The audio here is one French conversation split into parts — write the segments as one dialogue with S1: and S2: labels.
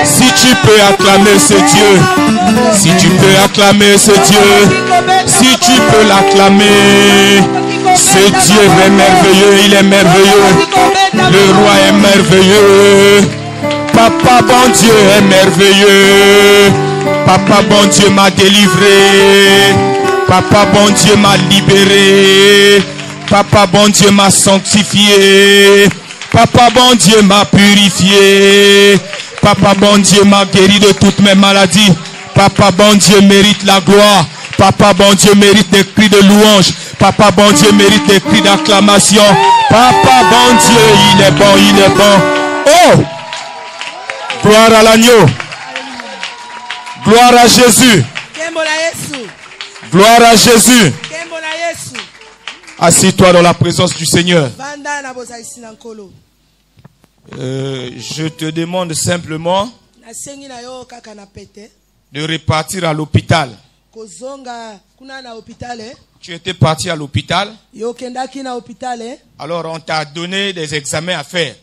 S1: Si tu peux acclamer ce Dieu, si tu peux acclamer ce Dieu, si tu peux l'acclamer, ce Dieu est merveilleux, il est merveilleux. Le roi est merveilleux. Papa bon Dieu est merveilleux. Papa bon Dieu m'a délivré. Papa bon Dieu m'a libéré. Papa bon Dieu m'a sanctifié. Papa bon Dieu m'a purifié. Papa bon Dieu m'a guéri de toutes mes maladies. Papa bon Dieu mérite la gloire. Papa bon Dieu mérite des cris de louange. Papa bon Dieu mérite des cris d'acclamation. Papa bon Dieu, il est bon, il est bon. Oh! Gloire à l'agneau. Gloire à Jésus. Gloire à Jésus. Assis-toi dans la présence du Seigneur. Je te demande simplement de repartir à l'hôpital. Tu étais parti à l'hôpital. Alors on t'a donné des examens à faire.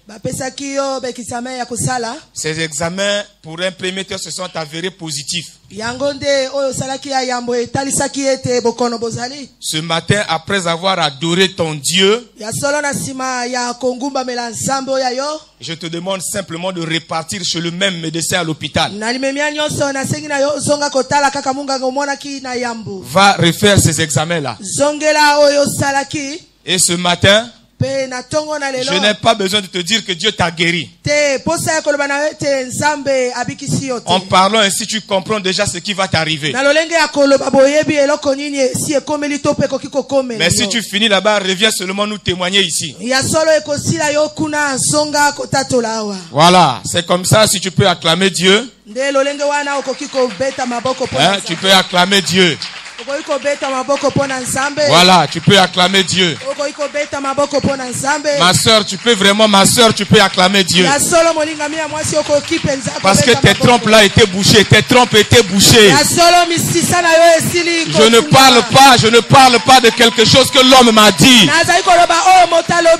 S1: Ces examens, pour un premier temps, se sont avérés positifs. Ce matin, après avoir adoré ton Dieu, je te demande simplement de repartir chez le même médecin à l'hôpital. Va refaire ces examens-là. Et ce matin, je n'ai pas besoin de te dire que Dieu t'a guéri. En parlant ainsi, tu comprends déjà ce qui va t'arriver. Mais si tu finis là-bas, reviens seulement nous témoigner ici. Voilà, c'est comme ça. Si tu peux acclamer Dieu, hein, tu peux acclamer Dieu. Voilà, tu peux acclamer Dieu. Ma soeur, tu peux acclamer Dieu. Parce que tes trompes là étaient bouchées. Tes trompes étaient bouchées. Je ne parle pas de quelque chose que l'homme m'a dit.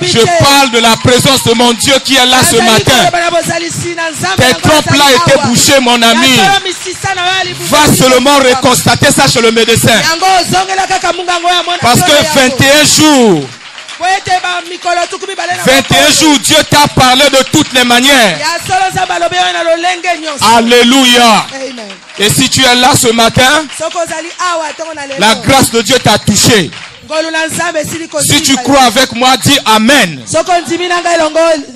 S1: Je parle de la présence de mon Dieu qui est là ce matin. Tes trompes là étaient bouchées, mon ami. Va seulement reconstater ça chez le médecin. Parce que 21 jours, Dieu t'a parlé de toutes les manières. Alléluia. Et si tu es là ce matin, la grâce de Dieu t'a touché. Si tu crois avec moi, dis Amen.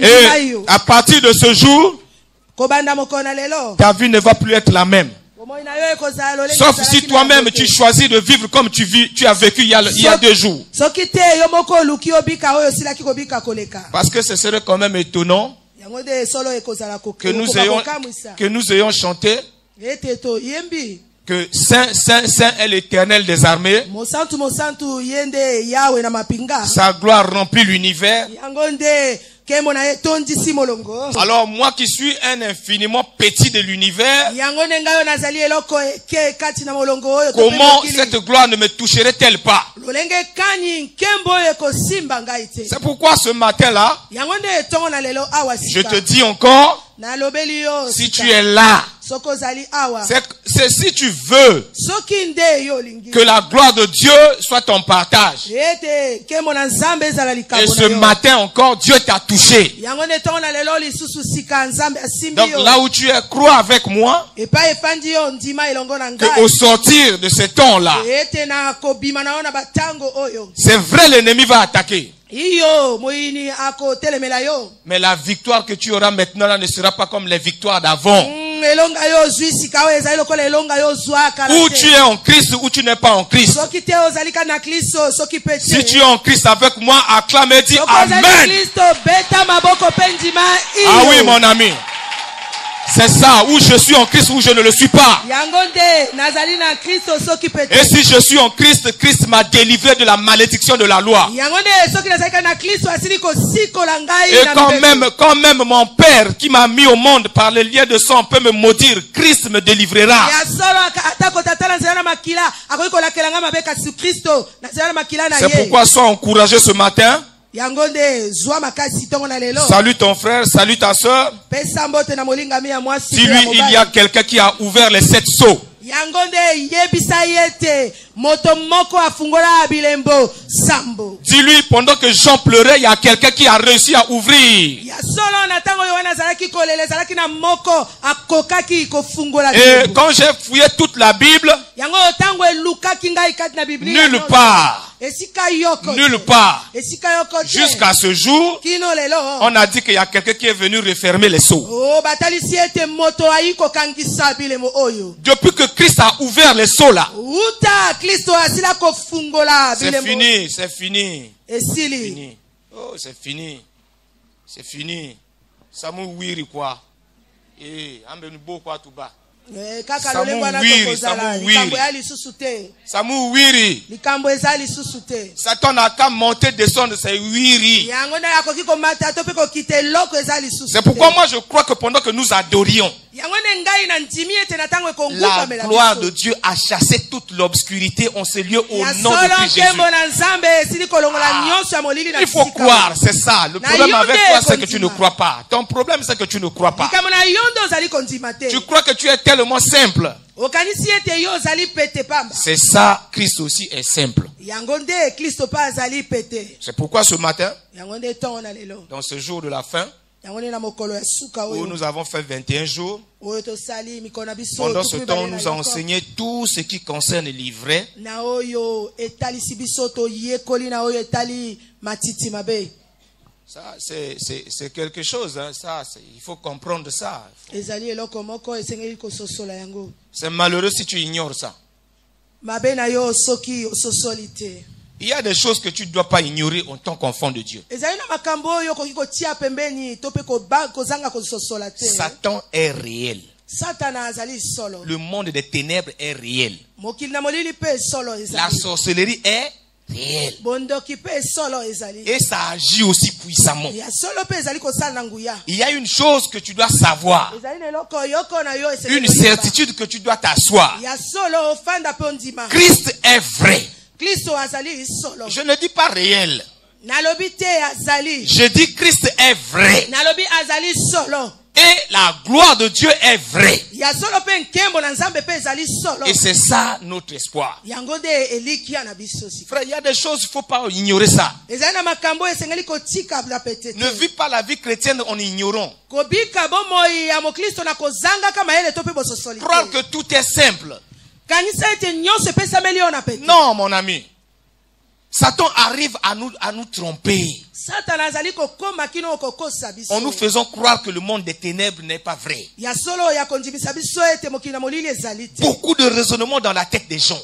S1: Et à partir de ce jour, ta vie ne va plus être la même. Sauf si toi-même tu choisis de vivre comme tu as vécu il y a 2 jours. Parce que ce serait quand même étonnant que nous ayons chanté que Saint, Saint, Saint est l'Éternel des armées. Sa gloire remplit l'univers. Alors moi qui suis un infiniment petit de l'univers, comment cette gloire ne me toucherait-elle pas? C'est pourquoi ce matin-là, je te dis encore, si tu es là, c'est si tu veux que la gloire de Dieu soit ton partage. Et ce matin encore, Dieu t'a touché. Donc là où tu es, crois avec moi qu'au sortir de ce temps-là, c'est vrai, l'ennemi va attaquer. Mais la victoire que tu auras maintenant là ne sera pas comme les victoires d'avant. Ou tu es en Christ ou tu n'es pas en Christ. Si tu es en Christ avec moi, acclame et dis Amen. Ah oui, mon ami. C'est ça, où je suis en Christ, où je ne le suis pas. Et si je suis en Christ, Christ m'a délivré de la malédiction de la loi. Et quand même mon Père qui m'a mis au monde par le lien de sang peut me maudire, Christ me délivrera. C'est pourquoi sois encouragé ce matin. Salue ton frère, salue ta soeur. Dis-lui, il y a quelqu'un qui a ouvert les 7 sceaux. Dis-lui, pendant que Jean pleurait, il y a quelqu'un qui a réussi à ouvrir. Et quand j'ai fouillé toute la Bible, nulle part, jusqu'à ce jour, on a dit qu'il y a quelqu'un qui est venu refermer les sceaux. Depuis que Christ a ouvert les sceaux là, c'est fini, c'est fini. C'est fini. Oh, c'est fini. C'est fini. Ça m'a ouïri quoi. Eh, ambenubo quoi tout bas. Satan n'a qu'à monter, descendre, c'est wiri. C'est pourquoi moi je crois que pendant que nous adorions, la gloire de Dieu a chassé toute l'obscurité en ce lieu au nom de Christ Jésus. Il faut croire, c'est ça. Le problème avec toi, c'est que tu ne crois pas. Ton problème, c'est que tu ne crois pas. Tu crois que tu es tellement simple. C'est ça, Christ aussi est simple. C'est pourquoi ce matin, dans ce jour de la fin, où nous avons fait 21 jours, pendant ce temps, on nous a enseigné tout ce qui concerne les livrets. Ça, c'est quelque chose, hein. Ça, il faut comprendre ça. C'est malheureux si tu ignores ça. Il y a des choses que tu ne dois pas ignorer en tant qu'enfant de Dieu. Satan est réel. Le monde des ténèbres est réel. La sorcellerie est réelle. Et ça agit aussi puissamment. Il y a une chose que tu dois savoir. Une certitude que tu dois t'asseoir. Christ est vrai. Je ne dis pas réel. Je dis Christ est vrai. Et la gloire de Dieu est vraie. Et c'est ça notre espoir. Frère, il y a des choses, il ne faut pas ignorer ça. Ne vis pas la vie chrétienne en ignorant. Croire que tout est simple. Non, mon ami. Satan arrive à nous tromper. En nous faisant croire que le monde des ténèbres n'est pas vrai. Beaucoup de raisonnements dans la tête des gens.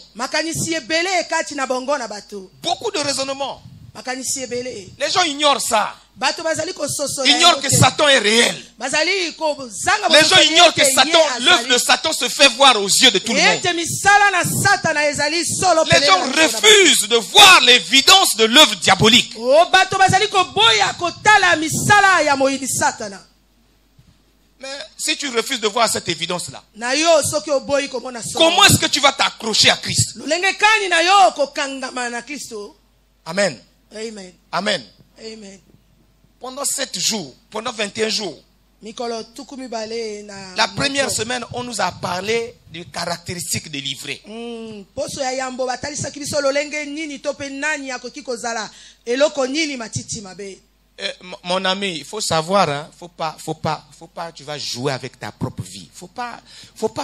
S1: Beaucoup de raisonnements. Les gens ignorent ça. Ils ignorent que Satan est réel. Les gens ignorent que l'œuvre de Satan se fait voir aux yeux de tout le monde. Les gens refusent de voir l'évidence de l'œuvre diabolique. Mais si tu refuses de voir cette évidence-là, comment est-ce que tu vas t'accrocher à Christ? Amen.
S2: Amen.
S1: Amen.
S2: Amen.
S1: Pendant 7 jours, pendant 21 jours, la première semaine, on nous a parlé des caractéristiques des livrets. Mon ami, il faut savoir, hein, faut pas, tu vas jouer avec ta propre vie. Faut pas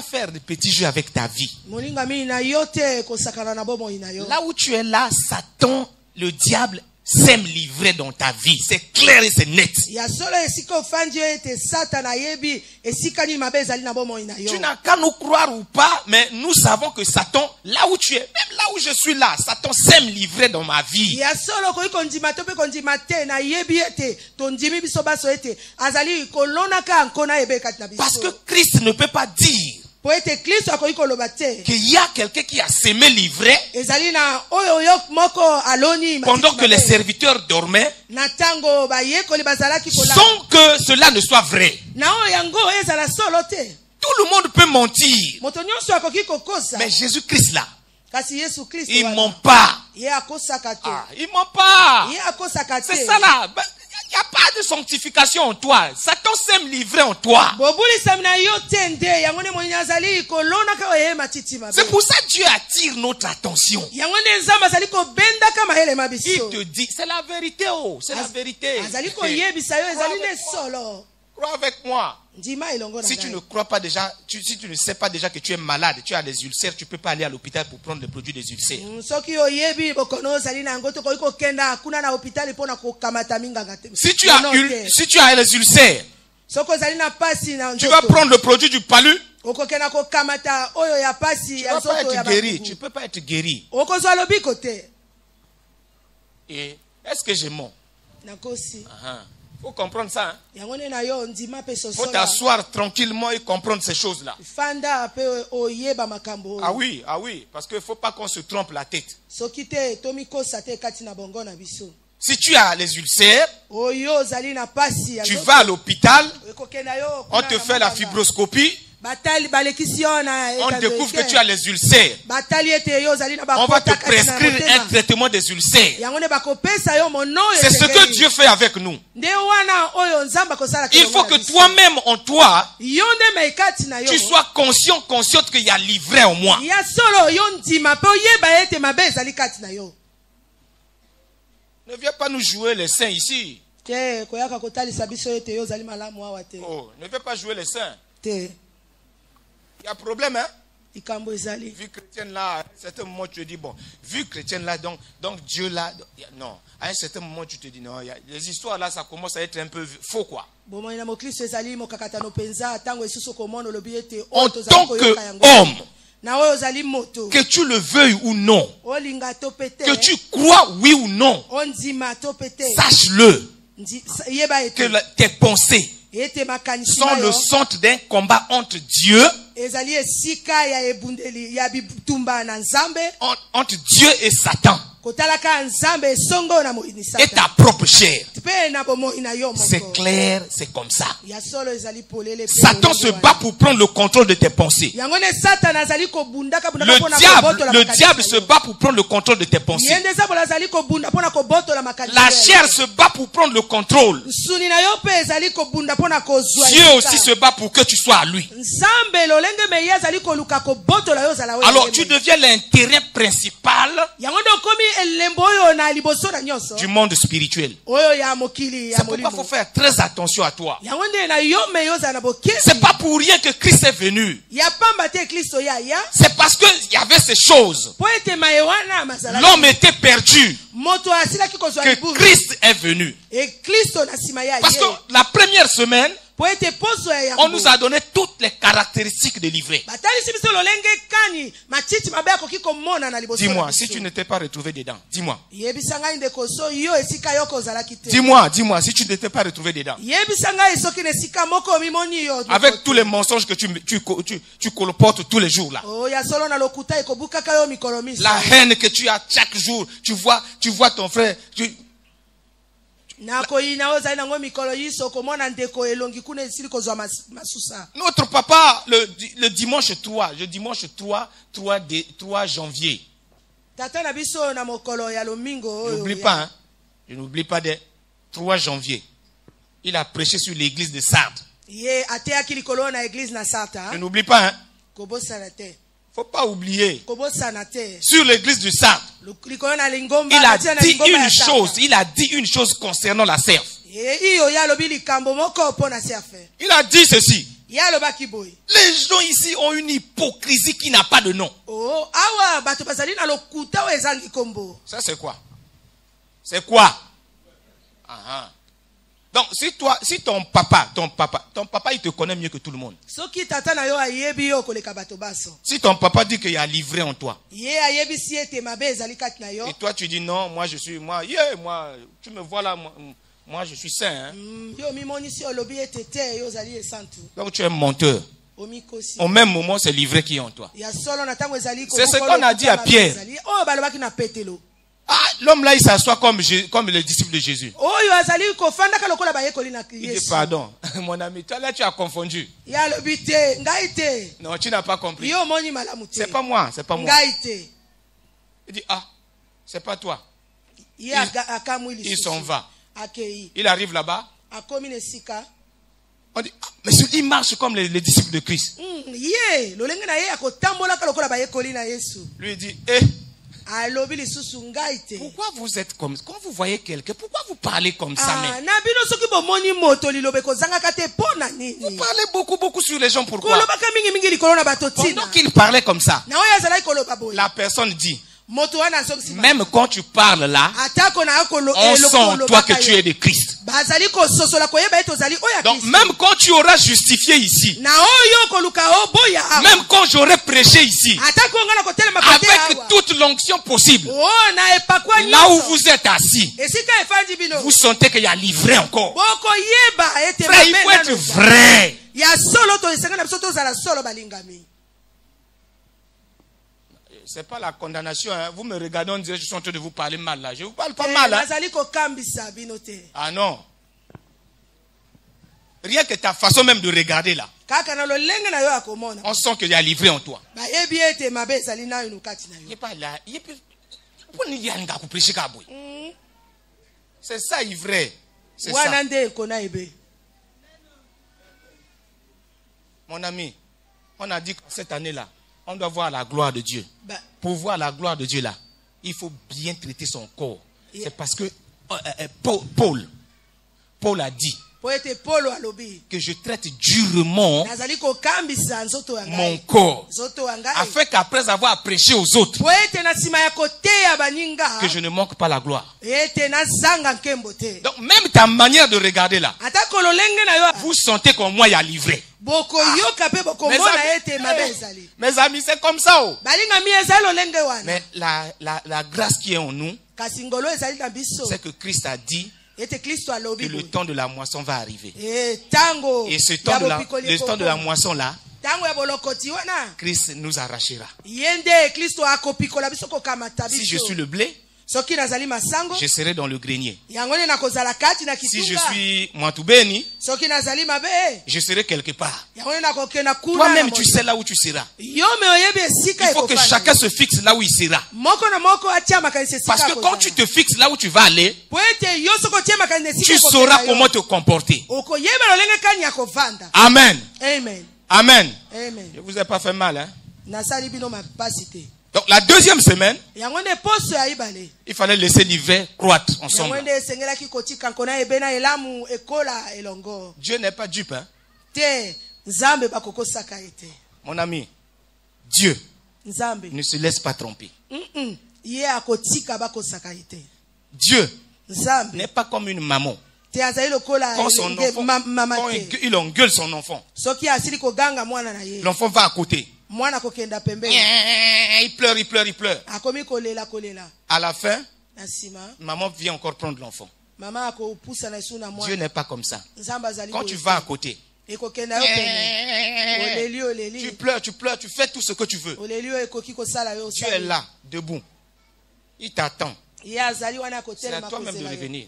S1: faire de petits jeux avec ta vie. Là où tu es là, Satan, le diable, sème livrer dans ta vie. C'est clair et c'est net. Tu n'as qu'à nous croire ou pas, mais nous savons que Satan, là où tu es, même là où je suis là, Satan sème livrer dans ma vie. Parce que Christ ne peut pas dire qu'il y a quelqu'un qui a sémé l'ivraie pendant que les serviteurs dormaient, sans que cela ne soit vrai. Tout le monde peut mentir, mais Jésus-Christ là, il ne ment pas. Ah, il ment pas. C'est ça là. Il n'y a pas de sanctification en toi. Satan s'aime livrer en toi. C'est pour ça que Dieu attire notre attention. Il te dit, c'est la vérité, oh, c'est la vérité. Crois avec moi. Si tu ne crois pas déjà, si tu ne sais pas déjà que tu es malade, tu as des ulcères, tu ne peux pas aller à l'hôpital pour prendre le produit des ulcères. Si tu as les ulcères, tu vas prendre le produit du palu. Tu ne vas pas être guéri. Tu ne peux pas être guéri. Et est-ce que je mens? Il faut comprendre ça. Il faut t'asseoir tranquillement et comprendre ces choses-là. Ah oui, parce qu'il ne faut pas qu'on se trompe la tête. Si tu as les ulcères, tu vas à l'hôpital, on te fait la fibroscopie, on découvre que tu as les ulcères. On va te prescrire un traitement des ulcères. C'est ce que Dieu fait avec nous. Il faut que toi-même en toi, tu sois consciente qu'il y a livré en moi. Ne viens pas nous jouer les saints ici. Oh, ne viens pas jouer les saints. Il y a un problème, hein? Vu chrétienne là, à un certain moment tu te dis, bon, vu chrétienne là, donc Dieu là, non. À un certain moment tu te dis, non, les histoires là, ça commence à être un peu faux, quoi. En tant qu'homme, que tu le veuilles ou non, que tu crois oui ou non, sache-le, que tes pensées sont le centre d'un combat entre Dieu, entre Dieu et Satan, et ta propre chair. C'est clair, c'est comme ça. Satan se bat pour prendre le contrôle de tes pensées. Le diable se bat pour prendre le contrôle de tes pensées. La chair se bat pour prendre le contrôle. Dieu aussi se bat pour que tu sois à lui. Alors tu deviens l'intérêt principal du monde spirituel. C'est pourquoi il faut faire très attention à toi. C'est pas pour rien que Christ est venu. C'est parce qu'il y avait ces choses. L'homme était perdu, que Christ est venu. Parce que la première semaine, on nous a donné toutes les caractéristiques de livrer. Dis-moi, si tu ne t'es pas retrouvé dedans, dis-moi. Dis-moi, si tu ne t'es pas retrouvé dedans. Avec tous les mensonges que tu colportes tous les jours là. La haine que tu as chaque jour, tu vois ton frère. Notre papa, le dimanche 3 janvier. N'oublie pas, hein? Je n'oublie pas de 3 janvier. Il a prêché sur l'église de Sardes. Je n'oublie pas, hein? Faut pas oublier. Sur l'église du Sardes, il a dit une chose concernant la serve. Il a dit ceci. Les gens ici ont une hypocrisie qui n'a pas de nom. Ça c'est quoi? C'est quoi? Donc si ton papa il te connaît mieux que tout le monde. Si ton papa dit qu'il y a livré en toi, et toi tu dis non, tu me vois là, moi je suis saint, hein? Donc tu es menteur. Au même moment c'est livré qui est en toi. C'est ce qu'on a dit à Pierre. Ah, l'homme là il s'assoit comme le disciple de Jésus. Il dit pardon, mon ami, toi là tu as confondu. Non, tu n'as pas compris. C'est pas moi. Il dit C'est pas toi. Il s'en va. Il arrive là-bas. On dit, mais il marche comme les disciples de Christ. Lui dit, pourquoi vous êtes comme ça? Quand vous voyez quelqu'un, pourquoi vous parlez comme ça? Vous parlez beaucoup sur les gens, pourquoi? Pendant qu'il parlait comme ça, la personne dit, même quand tu parles là, on sent toi que tu es de Christ. Donc même quand tu auras justifié ici, même quand j'aurai prêché ici, avec toute l'onction possible, là où vous êtes assis, vous sentez qu'il y a livré encore. Frère, il faut être vrai. C'est pas la condamnation. Hein. Vous me regardez, on dirait que je suis en train de vous parler mal là. Je ne vous parle pas mal. Hein. Ah non. Rien que ta façon même de regarder là. On sent qu'il y a livré en toi. C'est ça, vrai. C'est ça. Mon ami, on a dit que cette année-là, on doit voir la gloire de Dieu. Pour voir la gloire de Dieu là, il faut bien traiter son corps. C'est parce que Paul a dit que je traite durement mon corps, afin qu'après avoir prêché aux autres, que je ne manque pas la gloire. Donc même ta manière de regarder là, vous sentez qu'en moi il y a livré. Mes amis, c'est comme ça. Oh. Mais la grâce qui est en nous, c'est que Christ a dit que le temps de la moisson va arriver. Et ce temps de la moisson là, Christ nous arrachera. Si je suis le blé, je serai dans le grenier. Si je suis Mwatoubeni, je serai quelque part. Toi-même, tu sais là où tu seras. Il faut que chacun se fixe là où il sera. Parce que quand tu te fixes là où tu vas aller, tu sauras comment te comporter. Amen.
S2: Amen.
S1: Amen. Je ne vous ai pas fait mal, hein? Donc la deuxième semaine, il fallait laisser l'hiver croître ensemble. Dieu n'est pas dupe, hein? Mon ami, Dieu ne se laisse pas tromper. Dieu n'est pas comme une maman. Quand son enfant, quand il engueule son enfant, l'enfant va à côté. Il pleure. À la fin, maman vient encore prendre l'enfant. Dieu n'est pas comme ça. Quand tu vas à côté, tu pleures, tu fais tout ce que tu veux. Dieu est là, debout. Il t'attend. C'est à toi-même de revenir.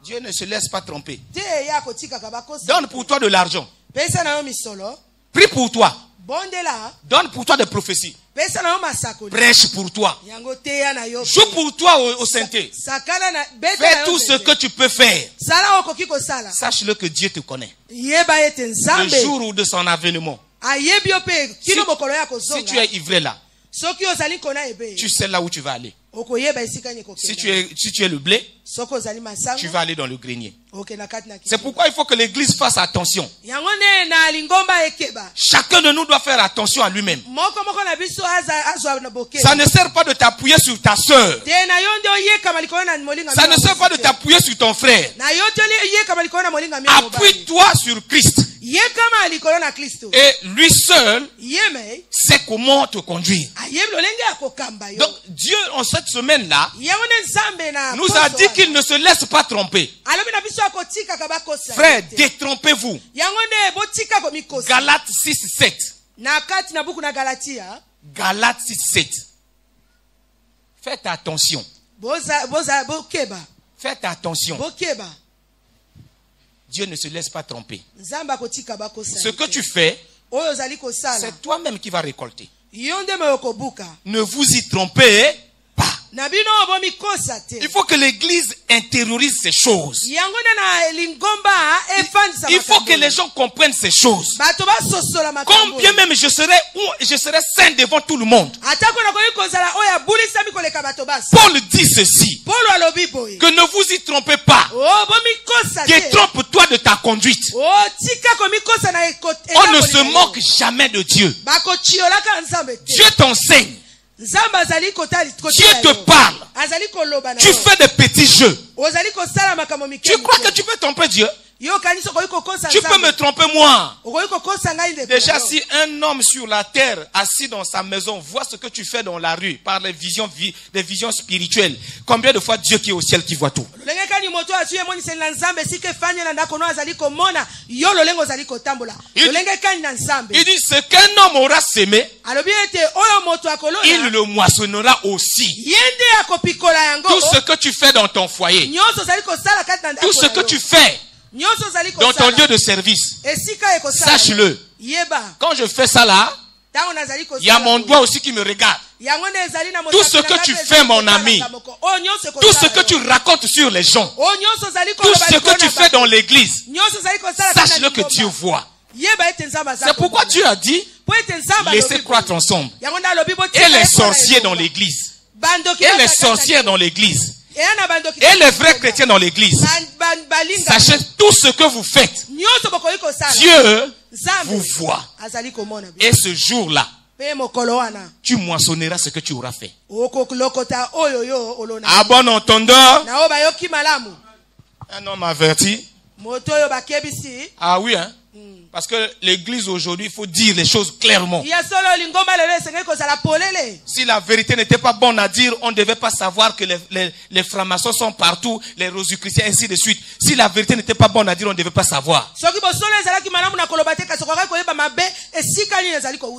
S1: Dieu ne se laisse pas tromper. Donne pour toi de l'argent. Prie pour toi. Donne pour toi des prophéties. Prêche pour toi. Joue pour toi au synthé. Fais tout ce que tu peux faire. Sache-le que Dieu te connaît. Le jour de son avènement. Si tu es ivré là, tu sais là où tu vas aller. Si tu es le blé, tu vas aller dans le grenier. C'est pourquoi il faut que l'église fasse attention. Chacun de nous doit faire attention à lui-même. Ça ne sert pas de t'appuyer sur ta soeur. Ça ne sert pas de t'appuyer sur ton frère. Appuie-toi sur Christ. Et lui seul sait comment te conduire. Donc Dieu en cette semaine-là nous a dit qu'il ne se laisse pas tromper. Frère, détrompez-vous. Galates 6:7. Galates 6:7. Faites attention. Faites attention. Dieu ne se laisse pas tromper. Ce que tu fais, c'est toi-même qui vas récolter. Ne vous y trompez pas.
S2: Il faut que l'église intériorise ces choses. Il faut que les gens comprennent ces choses. Quand bien même je serai saint devant tout le monde. Paul dit ceci. Que ne vous y trompez pas. Que trompe-toi de ta conduite. On ne se moque jamais de Dieu. Dieu t'enseigne. Dieu te parle. Tu fais des petits jeux. Tu crois que tu peux tromper Dieu? Tu peux me tromper moi. Déjà, si un homme sur la terre, assis dans sa maison, voit ce que tu fais dans la rue, par les visions spirituelles, combien de fois Dieu qui est au ciel qui voit tout? Il dit, ce qu'un homme aura semé, il le moissonnera aussi. Tout ce que tu fais dans ton foyer, tout ce que tu fais dans ton lieu de service, sache-le. Quand je fais ça là, il y a mon doigt aussi qui me regarde. Tout ce que tu fais, mon ami, tout ce que tu racontes sur les gens, tout ce que tu fais dans l'église, sache-le que Dieu voit. C'est pourquoi Dieu a dit, laissez croître ensemble. Et les sorciers dans l'église, et les sorcières dans l'église, et les vrais chrétiens dans l'église, sachez tout ce que vous faites. Dieu vous voit. Et ce jour-là, tu moissonneras ce que tu auras fait. À bon entendeur, un homme averti. Ah oui, hein? Parce que l'église aujourd'hui, il faut dire les choses clairement. Si la vérité n'était pas bonne à dire, on ne devait pas savoir que les francs-maçons sont partout, les rosicruciens, ainsi de suite. Si la vérité n'était pas bonne à dire, on ne devait pas savoir. Il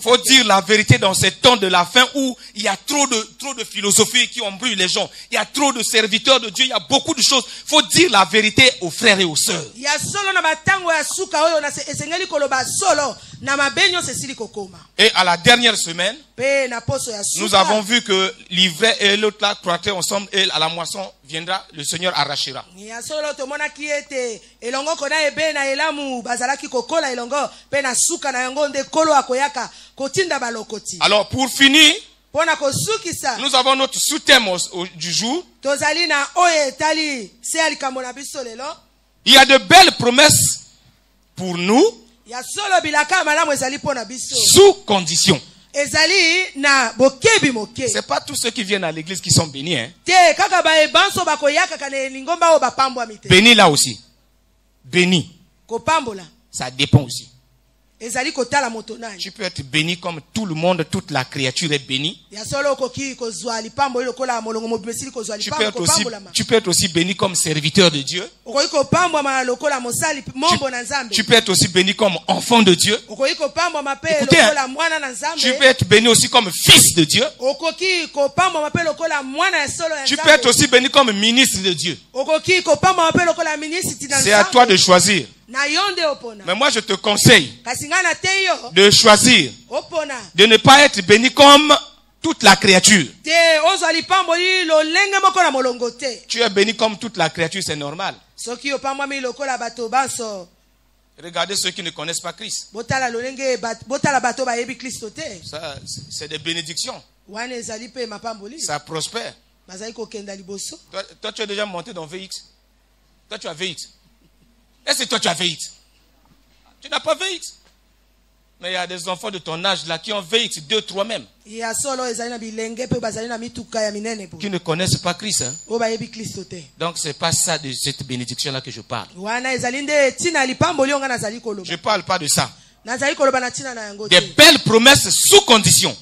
S2: faut dire la vérité dans ces temps de la fin où il y a trop de philosophies qui embrouillent les gens. Il y a trop de serviteurs de Dieu, il y a beaucoup de choses. Il faut dire la vérité aux frères et aux sœurs. Et à la dernière semaine, nous avons vu que l'ivraie et l'autre là croîtraient ensemble et à la moisson viendra, le Seigneur arrachera. Alors pour finir, nous avons notre sous-thème du jour. Il y a de belles promesses pour nous, sous condition. C'est pas tous ceux qui viennent à l'église qui sont bénis, hein? Bénis là aussi. Bénis. Ça dépend aussi. Tu peux être béni comme tout le monde, toute la créature est bénie. Tu peux être aussi béni comme serviteur de Dieu. Tu peux être aussi béni comme enfant de Dieu. Écoutez, tu peux être béni aussi comme fils de Dieu. Tu peux être aussi béni comme ministre de Dieu. C'est à toi de choisir. Mais moi je te conseille de choisir de ne pas être béni comme toute la créature. Tu es béni comme toute la créature, c'est normal. Regardez ceux qui ne connaissent pas Christ. Ça, c'est des bénédictions. Ça prospère. Toi, tu es déjà monté dans VX. Toi, tu as VX. Est-ce que toi, tu as VX? Tu n'as pas VX. Mais il y a des enfants de ton âge là qui ont VX, 2, 3 même. Qui ne connaissent pas Christ. Hein? Donc c'est pas ça de cette bénédiction là que je parle. Je parle pas de ça. Des belles promesses sous condition.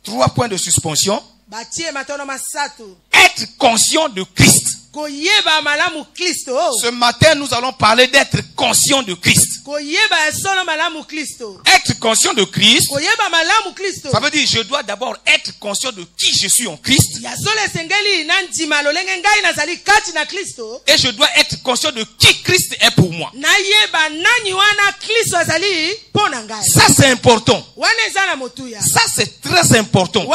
S2: 3 points de suspension. Être conscient de Christ. Ce matin, nous allons parler d'être conscient de Christ. Être conscient de Christ, ça veut dire je dois d'abord être conscient de qui je suis en Christ. Et je dois être conscient de qui Christ est pour moi. Ça c'est important. Ça c'est très important.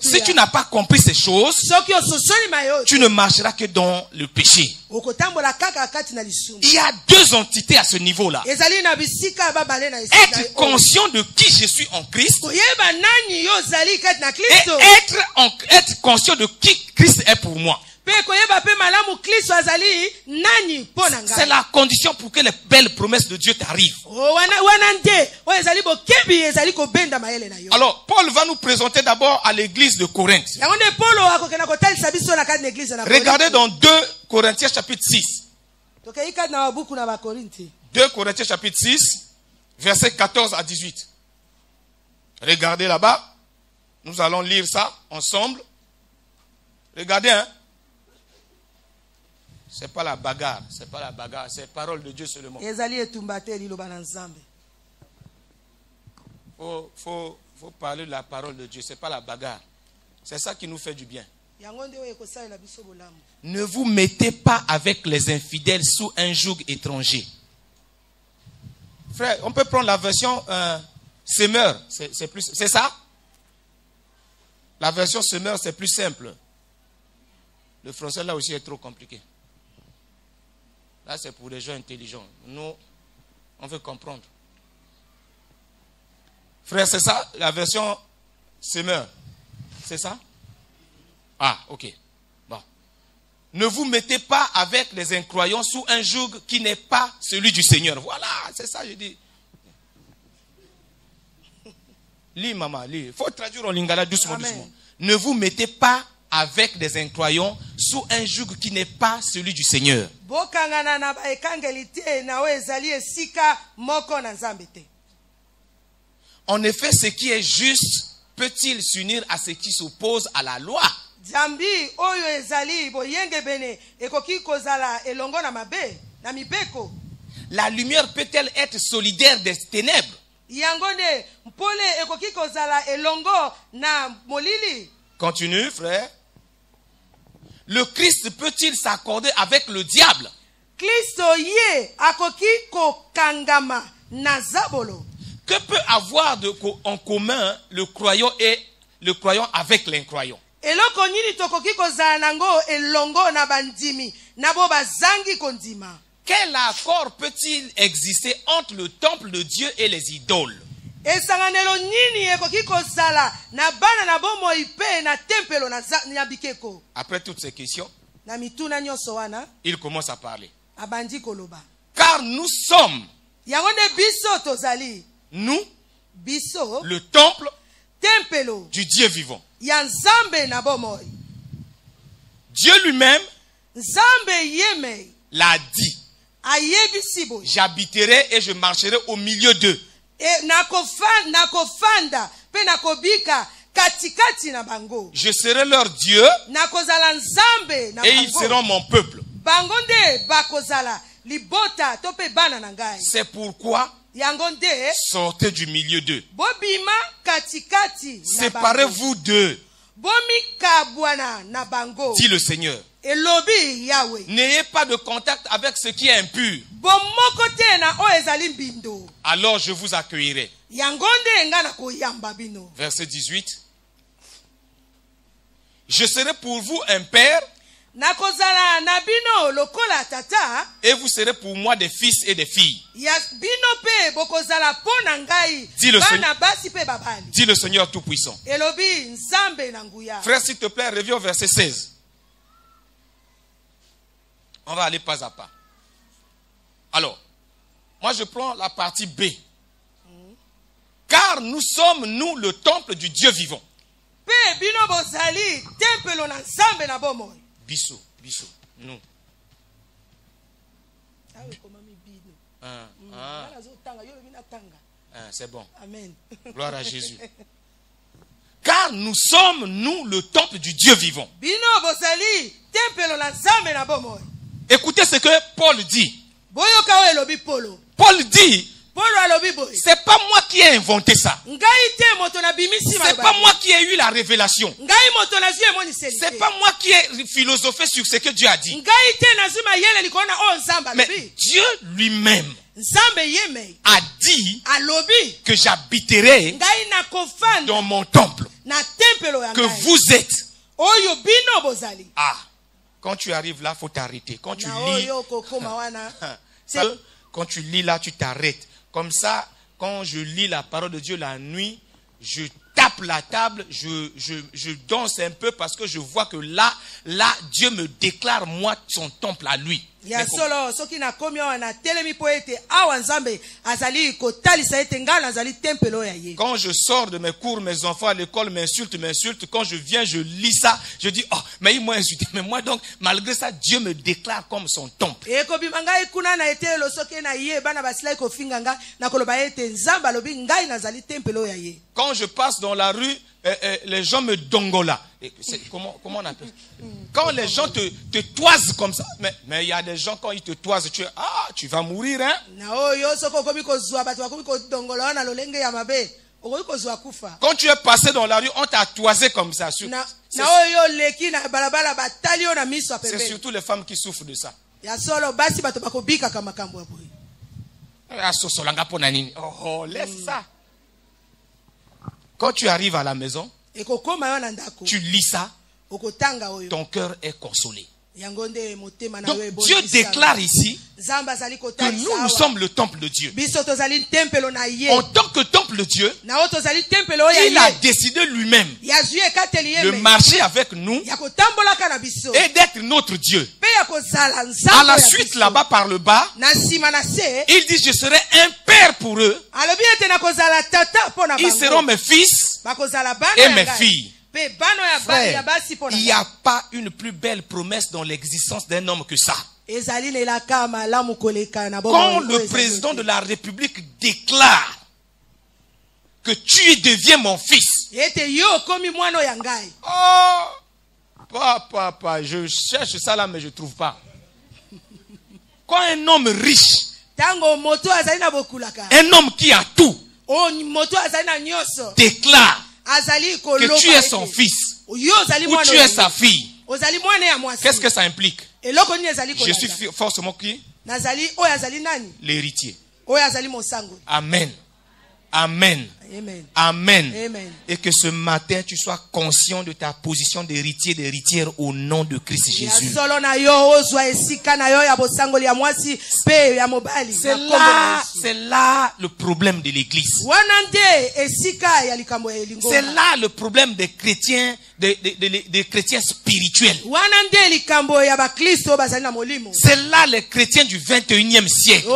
S2: Si tu n'as pas compris ces choses, tu ne marcheras que dans le péché. Il y a deux entités à ce niveau-là. Être conscient de qui je suis en Christ et être conscient de qui Christ est pour moi. C'est la condition pour que les belles promesses de Dieu t'arrivent. Alors, Paul va nous présenter d'abord à l'église de Corinthe. Regardez dans 2 Corinthiens chapitre 6. 2 Corinthiens chapitre 6, versets 14 à 18. Regardez là-bas. Nous allons lire ça ensemble. Regardez, hein. C'est pas la bagarre, c'est pas la bagarre, c'est la parole de Dieu seulement. Faut parler de la parole de Dieu, c'est pas la bagarre. C'est ça qui nous fait du bien. Ne vous mettez pas avec les infidèles sous un joug étranger. Frère, on peut prendre la version semeur, c'est ça? La version semeur, c'est plus simple. Le français là aussi est trop compliqué. Là, c'est pour les gens intelligents. Nous, on veut comprendre. Frère, c'est ça? La version semeur. C'est ça? Ah, ok. Bon. Ne vous mettez pas avec les incroyants sous un joug qui n'est pas celui du Seigneur. Voilà, c'est ça, je dis. Lis, maman, lis. Il faut traduire en lingala doucement, doucement. Ne vous mettez pas avec des incroyants sous un joug qui n'est pas celui du Seigneur. En effet, ce qui est juste peut-il s'unir à ce qui s'oppose à la loi? La lumière peut-elle être solidaire des ténèbres? Continue, frère. Le Christ peut-il s'accorder avec le diable? Que peut avoir en commun le croyant et le croyant avec l'incroyant? Quel accord peut-il exister entre le temple de Dieu et les idoles? Après toutes ces questions, il commence à parler. Car nous sommes, nous, le temple du Dieu vivant. Dieu lui-même l'a dit. J'habiterai et je marcherai au milieu d'eux. Je serai leur Dieu et ils seront mon peuple. C'est pourquoi sortez du milieu d'eux. Séparez-vous d'eux, dit le Seigneur. N'ayez pas de contact avec ce qui est impur. Alors je vous accueillerai. Verset 18. Je serai pour vous un père, et vous serez pour moi des fils et des filles. Dit le Seigneur Tout-Puissant. Frère, s'il te plaît, reviens au verset 16. On va aller pas à pas. Alors, moi je prends la partie B. Car nous sommes, nous, le temple du Dieu vivant. Bissou, nous. C'est bon. Amen. Gloire à Jésus. Car car nous sommes, nous, le temple du Dieu vivant. Écoutez ce que Paul dit. Paul dit, c'est pas moi qui ai inventé ça. C'est pas moi qui ai eu la révélation. C'est pas moi qui ai philosophé sur ce que Dieu a dit. Mais Dieu lui-même a dit que j'habiterai dans mon temple. Que vous êtes. Ah, quand tu arrives là, il faut t'arrêter. Quand tu lis là, tu t'arrêtes. Comme ça, quand je lis la parole de Dieu la nuit, je tape la table, je danse un peu parce que je vois que là, Dieu me déclare moi son temple à lui. Quand je sors de mes cours, mes enfants à l'école m'insultent. Quand je viens, je lis ça, je dis, oh, mais ils m'ont insulté. Mais moi donc, malgré ça, Dieu me déclare comme son temple. Quand je passe dans la rue, les gens me dongola. Comment on appelle? Quand les gens te toisent comme ça, mais il y a des gens quand ils te toisent, tu vas mourir, hein? Quand tu es passé dans la rue, on t'a toisé comme ça. C'est surtout les femmes qui souffrent de ça. Oh, laisse ça. Quand tu arrives à la maison, tu lis ça, ton cœur est consolé. Donc Dieu déclare ici que nous sommes le temple de Dieu. En tant que temple de Dieu, il a décidé lui-même de marcher avec nous et d'être notre Dieu. À la suite, là-bas par le bas, il dit, je serai un père pour eux. Ils seront mes fils et mes filles. Frère, il n'y a pas une plus belle promesse dans l'existence d'un homme que ça. Quand le président de la République déclare que tu deviens mon fils. Oh, papa, je cherche ça là mais je ne trouve pas. Quand un homme riche, un homme qui a tout, déclare que tu es son fils ou tu es sa fille, qu'est-ce que ça implique? Je suis forcément qui? L'héritier. Amen. Amen. Amen. Amen. Amen. Et que ce matin, tu sois conscient de ta position d'héritier, d'héritière au nom de Christ Jésus. C'est là le problème de l'église. C'est là le problème des chrétiens, des chrétiens spirituels. C'est là les chrétiens du 21e siècle.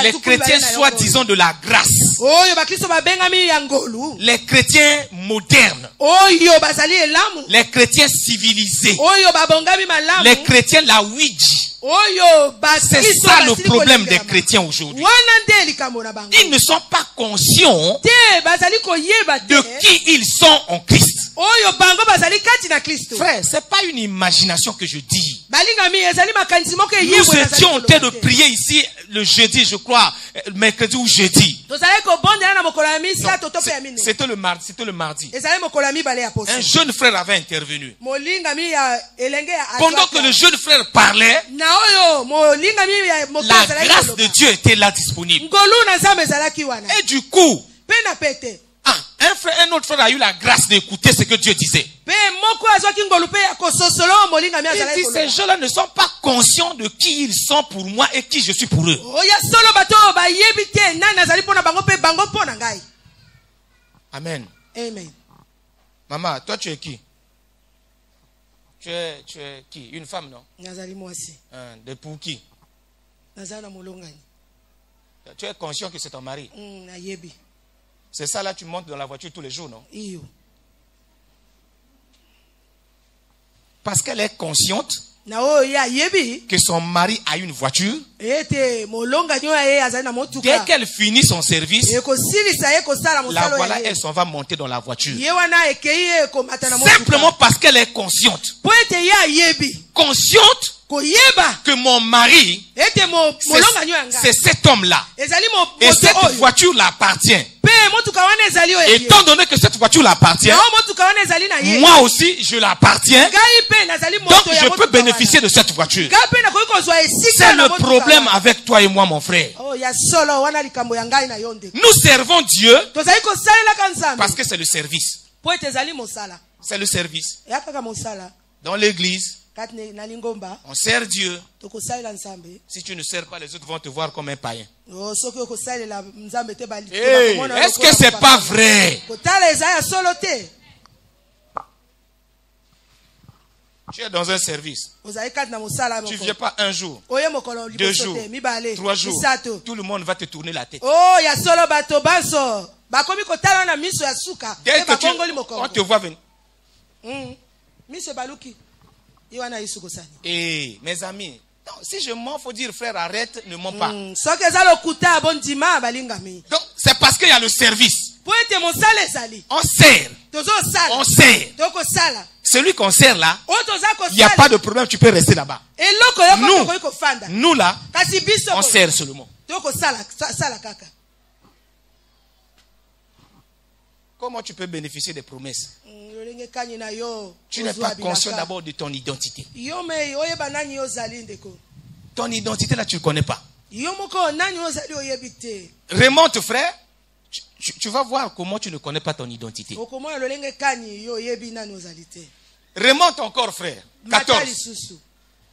S2: Les chrétiens soi-disant de la grâce. Les chrétiens modernes. Les chrétiens civilisés. Les chrétiens la Ouija. C'est ça le problème des chrétiens aujourd'hui. Ils ne sont pas conscients de qui ils sont en Christ. Frère, c'est pas une imagination que je dis. Nous étions en train de prier ici le jeudi, je crois, mercredi ou jeudi. C'était le mardi. Un jeune frère avait intervenu. Pendant que le jeune frère parlait, la grâce de Dieu était là disponible. Et du coup, un autre frère a eu la grâce d'écouter ce que Dieu disait. Il dit, ces gens-là ne sont pas conscients de qui ils sont pour moi et qui je suis pour eux. Amen. Amen. Maman, toi tu es qui? Tu es qui? Une femme, non? De pour qui? Tu es conscient que c'est ton mari? C'est ça là, tu montes dans la voiture tous les jours, non? Parce qu'elle est consciente que son mari a une voiture. Dès qu'elle finit son service, la voilà, elle s'en va monter dans la voiture. Simplement parce qu'elle est consciente. Consciente que mon mari, c'est cet homme-là. Et cette voiture l'appartient. Étant donné que cette voiture l'appartient, moi aussi je l'appartiens. Donc je peux bénéficier de cette voiture. C'est le problème avec toi et moi, mon frère. Nous servons Dieu parce que c'est le service. C'est le service. Dans l'église, on sert Dieu. Si tu ne sers pas, les autres vont te voir comme un païen. Hey, est-ce que c'est pas vrai? Tu es dans un service. Tu ne viens pas un jour, 2 jours, 3 jours. Tout le monde va te tourner la tête. Dès que on te voit venir. Et mes amis, non, si je mens, il faut dire frère, arrête, ne mens pas. Donc c'est parce qu'il y a le service. On sert. On sert. Celui qu'on sert là, il n'y a pas de problème, tu peux rester là-bas. Nous là, on sert seulement. Comment tu peux bénéficier des promesses? Tu n'es pas conscient d'abord de ton identité. Ton identité là, tu ne connais pas. Remonte, frère. Tu vas voir comment tu ne connais pas ton identité. Remonte encore, frère. 14.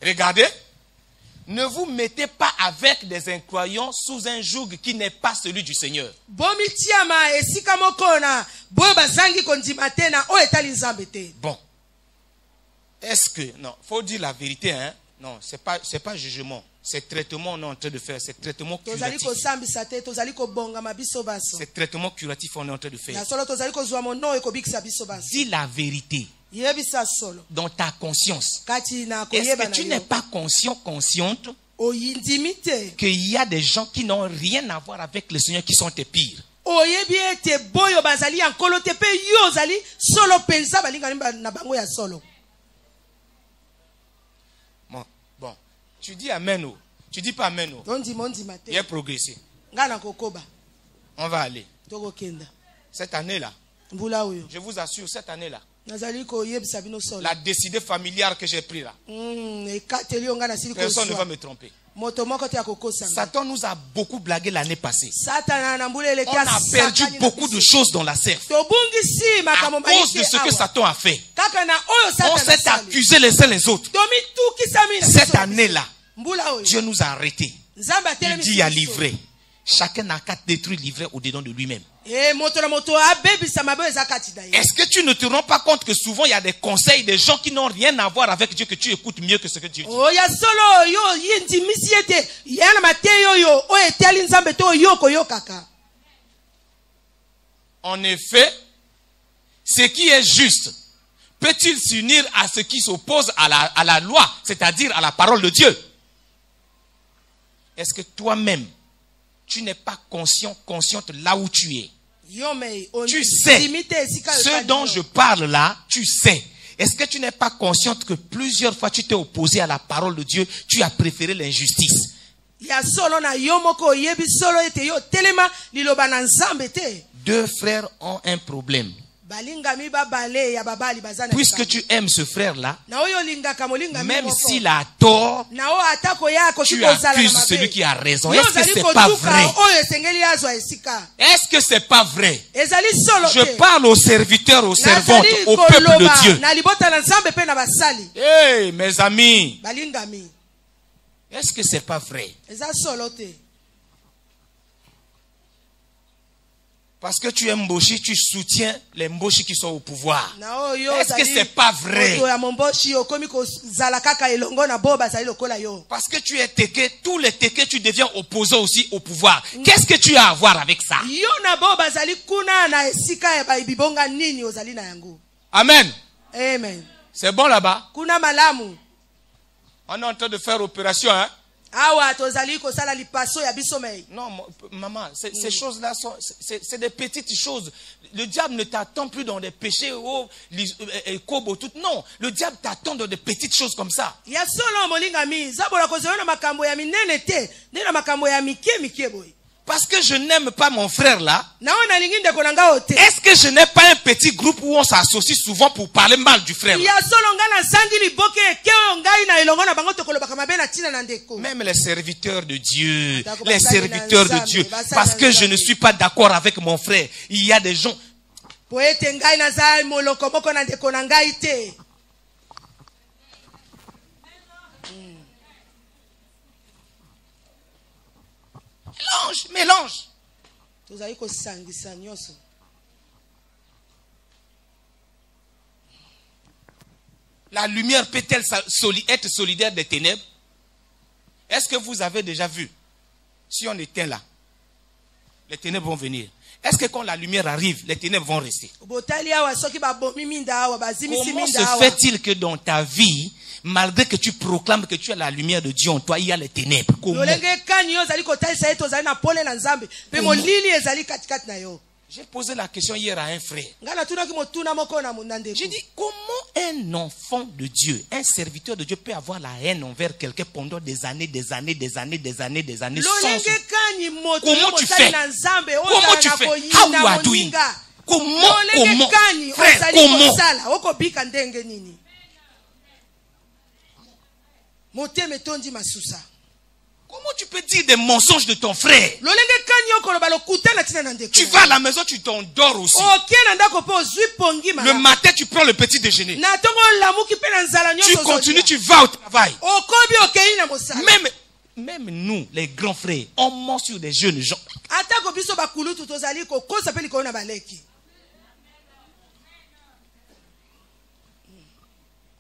S2: Regardez. Ne vous mettez pas avec des incroyants sous un joug qui n'est pas celui du Seigneur. Bon. Est-ce que... Non, il faut dire la vérité, hein. Non, c'est pas jugement. C'est traitement on est en train de faire. C'est traitement curatif. C'est traitement curatif on est en train de faire. Dis la vérité. Dans ta conscience. Est-ce que tu n'es pas consciente qu'il y a des gens qui n'ont rien à voir avec le Seigneur qui sont tes pires? Bon, tu dis amen. Tu dis pas amen. Il a progressé. On va aller. Cette année-là, je vous assure, cette année-là, la décidée familiale que j'ai prise là, personne ne va me tromper. Satan nous a beaucoup blagué l'année passée. On a perdu beaucoup de choses dans la serve à cause de ce que Satan a fait. On s'est accusé les uns les autres. Cette année-là, Dieu nous a arrêtés. Il dit à livrer. Chacun n'a qu'à détruire, livrer au-dedans de lui-même. Est-ce que tu ne te rends pas compte que souvent il y a des conseils des gens qui n'ont rien à voir avec Dieu que tu écoutes mieux que ce que Dieu dit? En effet, ce qui est juste peut-il s'unir à ce qui s'oppose à la loi, c'est-à-dire à la parole de Dieu? Est-ce que toi-même tu n'es pas consciente là où tu es? Tu sais, ce dont je parle là, tu sais. Est-ce que tu n'es pas consciente que plusieurs fois tu t'es opposé à la parole de Dieu, tu as préféré l'injustice? Deux frères ont un problème. Puisque tu aimes ce frère-là, même s'il a tort, tu accuses celui qui a raison. Est-ce que c'est pas vrai? Est-ce que c'est pas vrai? Je parle aux serviteurs, aux servantes, au peuple de Dieu. Hey, mes amis, est-ce que c'est pas vrai? Parce que tu es Mboshi, tu soutiens les Mboshi qui sont au pouvoir. Est-ce que c'est pas vrai? Parce que tu es Teke, tous les Teke, tu deviens opposé aussi au pouvoir. Qu'est-ce que tu as à voir avec ça? Amen.
S3: Amen.
S2: C'est bon là-bas?
S1: On est en train de faire opération, hein? Non, maman, ces choses-là c'est des petites choses. Le diable ne t'attend plus dans des péchés, kobo, tout. Non, le diable t'attend dans des petites choses comme ça. Parce que je n'aime pas mon frère là. Est-ce que je n'ai pas un petit groupe où on s'associe souvent pour parler mal du frère? Même les serviteurs de Dieu. Les serviteurs de Dieu. Parce que je ne suis pas d'accord avec mon frère. Il y a des gens. Mélange. La lumière peut-elle être solidaire des ténèbres? Est-ce que vous avez déjà vu? Si on était là, les ténèbres vont venir. Est-ce que quand la lumière arrive, les ténèbres vont rester? Comment se fait-il que dans ta vie, malgré que tu proclames que tu as la lumière de Dieu en toi, il y a les ténèbres? Comment? J'ai posé la question hier à un frère. J'ai dit, comment un enfant de Dieu, un serviteur de Dieu peut avoir la haine envers quelqu'un pendant des années sans... Comment tu fais? Comment tu fais? How you are doing? Comment? Frère, comment? Comment tu peux dire des mensonges de ton frère? Tu vas à la maison, tu t'endors aussi. Le matin, tu prends le petit déjeuner. Tu continues, tu vas au travail. Même nous, les grands frères, on ment sur des jeunes gens.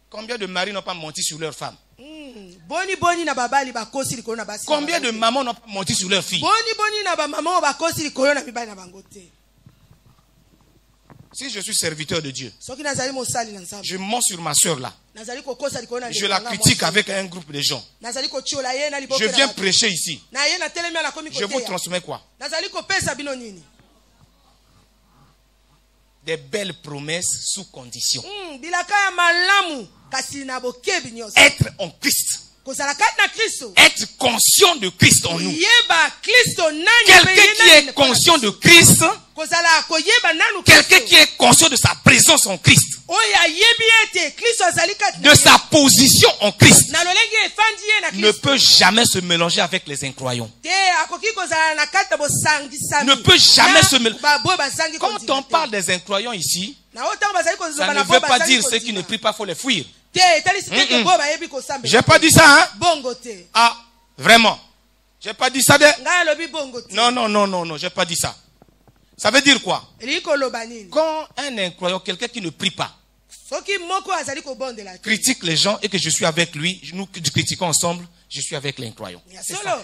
S1: Combien de maris n'ont pas menti sur leurs femmes? Combien de mamans n'ont pas menti sur leurs filles? Si je suis serviteur de Dieu, je mens sur ma soeur là. Je la critique avec un groupe de gens. Je viens prêcher ici. Je vous transmets quoi? Des belles promesses sous condition. Être en Christ. Être conscient de Christ en nous. Quelqu'un qui est conscient de Christ, quelqu'un qui est conscient de sa présence en Christ, de sa position en Christ, ne peut jamais se mélanger avec les incroyants. Ne peut jamais se mélanger. Quand on parle des incroyants ici, ça ne veut pas dire ceux qui ne prient pas, il faut les fuir. J'ai pas dit ça, hein? Ah, vraiment? J'ai pas dit ça de... Non, j'ai pas dit ça. Ça veut dire quoi? Quand un incroyant, quelqu'un qui ne prie pas, critique les gens et que je suis avec lui, nous critiquons ensemble, je suis avec l'incroyant.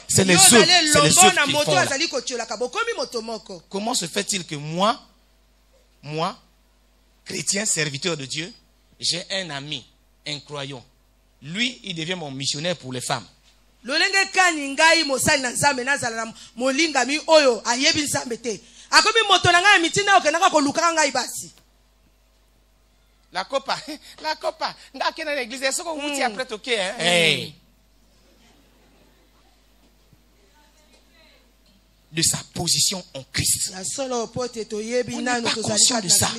S1: C'est les œuvres qui font là. Comment se fait-il que moi, chrétien, serviteur de Dieu, j'ai un ami incroyant. Lui, il devient mon missionnaire pour les femmes. La copa, dans l'église, est-ce qu'on vous dit après ok, hein? Hey. De sa position en Christ. On n'est pas conscient de ça.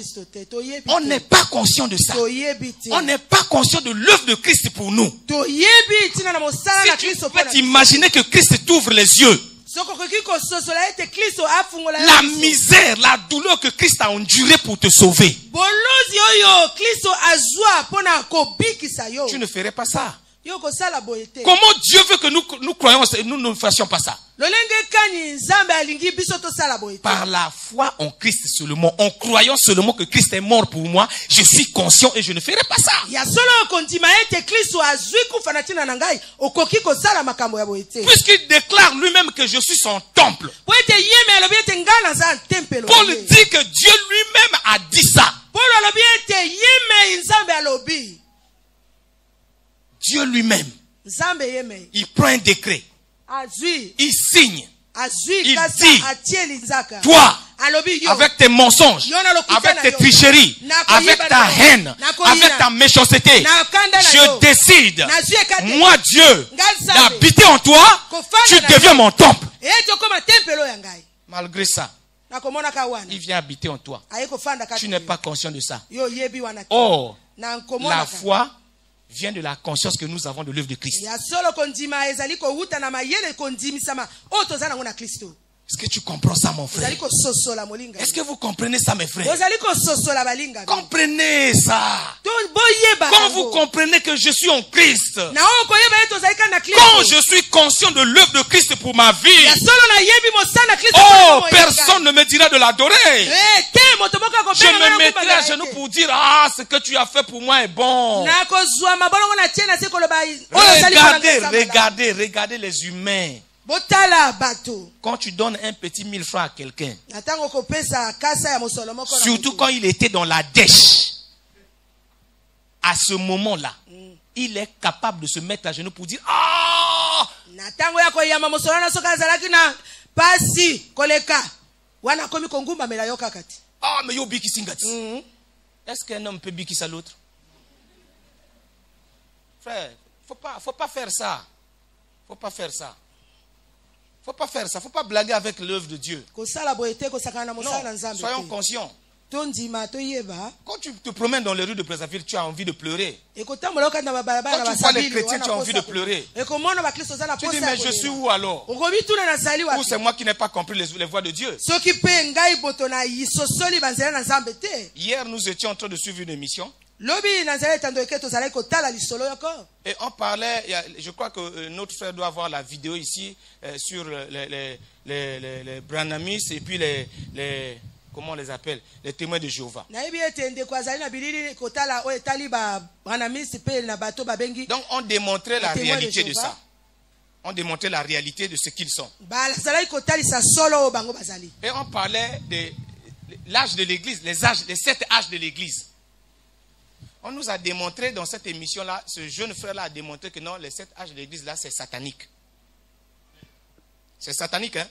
S1: On n'est pas conscient de ça. On n'est pas conscient de l'œuvre de Christ pour nous. Si tu peux t'imaginer que Christ t'ouvre les yeux. La misère, la douleur que Christ a endurée pour te sauver. Tu ne ferais pas ça. Comment Dieu veut que nous croyons, nous ne fassions pas ça? Par la foi en Christ seulement, en croyant seulement que Christ est mort pour moi, je suis conscient et je ne ferai pas ça. Puisqu'il déclare lui-même que je suis son temple. Paul dit que Dieu lui-même a dit ça. Dieu lui-même.
S2: Il prend un décret. Il signe. Il dit, toi, avec tes mensonges, avec tes tricheries, avec ta haine, avec ta méchanceté, je décide, moi Dieu, d'habiter en toi, tu deviens mon temple. Malgré ça, il vient habiter en toi. Tu n'es pas conscient de ça. Or, la foi vient de la conscience que nous avons de l'œuvre de Christ. Est-ce que tu comprends ça, mon frère? Est-ce que vous comprenez ça, mes frères? Comprenez ça. Quand vous comprenez que je suis en Christ, quand je suis conscient de l'œuvre de Christ pour ma vie, oh, personne ne me dira de l'adorer. Je me mettrai à genoux pour dire, ah, ce que tu as fait pour moi est bon. Regardez les humains. Quand tu donnes un petit 1000 francs à quelqu'un, surtout quand il était dans la dèche, à ce moment-là, il est capable de se mettre à genoux pour dire, ah! Ah, mais yo biki singati. Est-ce qu'un homme peut biki ça l'autre? Frère, faut pas faire ça. Faut pas faire ça. Faut pas faire ça. Faut pas blaguer avec l'œuvre de Dieu. Non, soyons conscients. Quand tu te promènes dans les rues de Brazzaville, tu as envie de pleurer. Quand tu vois les chrétiens, tu as envie de pleurer. Tu dis, mais je suis où alors? Ou c'est moi qui n'ai pas compris les voies de Dieu? Hier, nous étions en train de suivre une émission. Et on parlait, je crois que notre frère doit avoir la vidéo ici sur les Branamis et puis les comment on les appelle? Les témoins de Jéhovah. Donc on démontrait la réalité de ça. On démontrait la réalité de ce qu'ils sont. Et on parlait de l'âge de l'église, les 7 âges de l'église. On nous a démontré dans cette émission-là, ce jeune frère-là a démontré que non, les 7 âges de l'église-là, c'est satanique. C'est satanique, hein?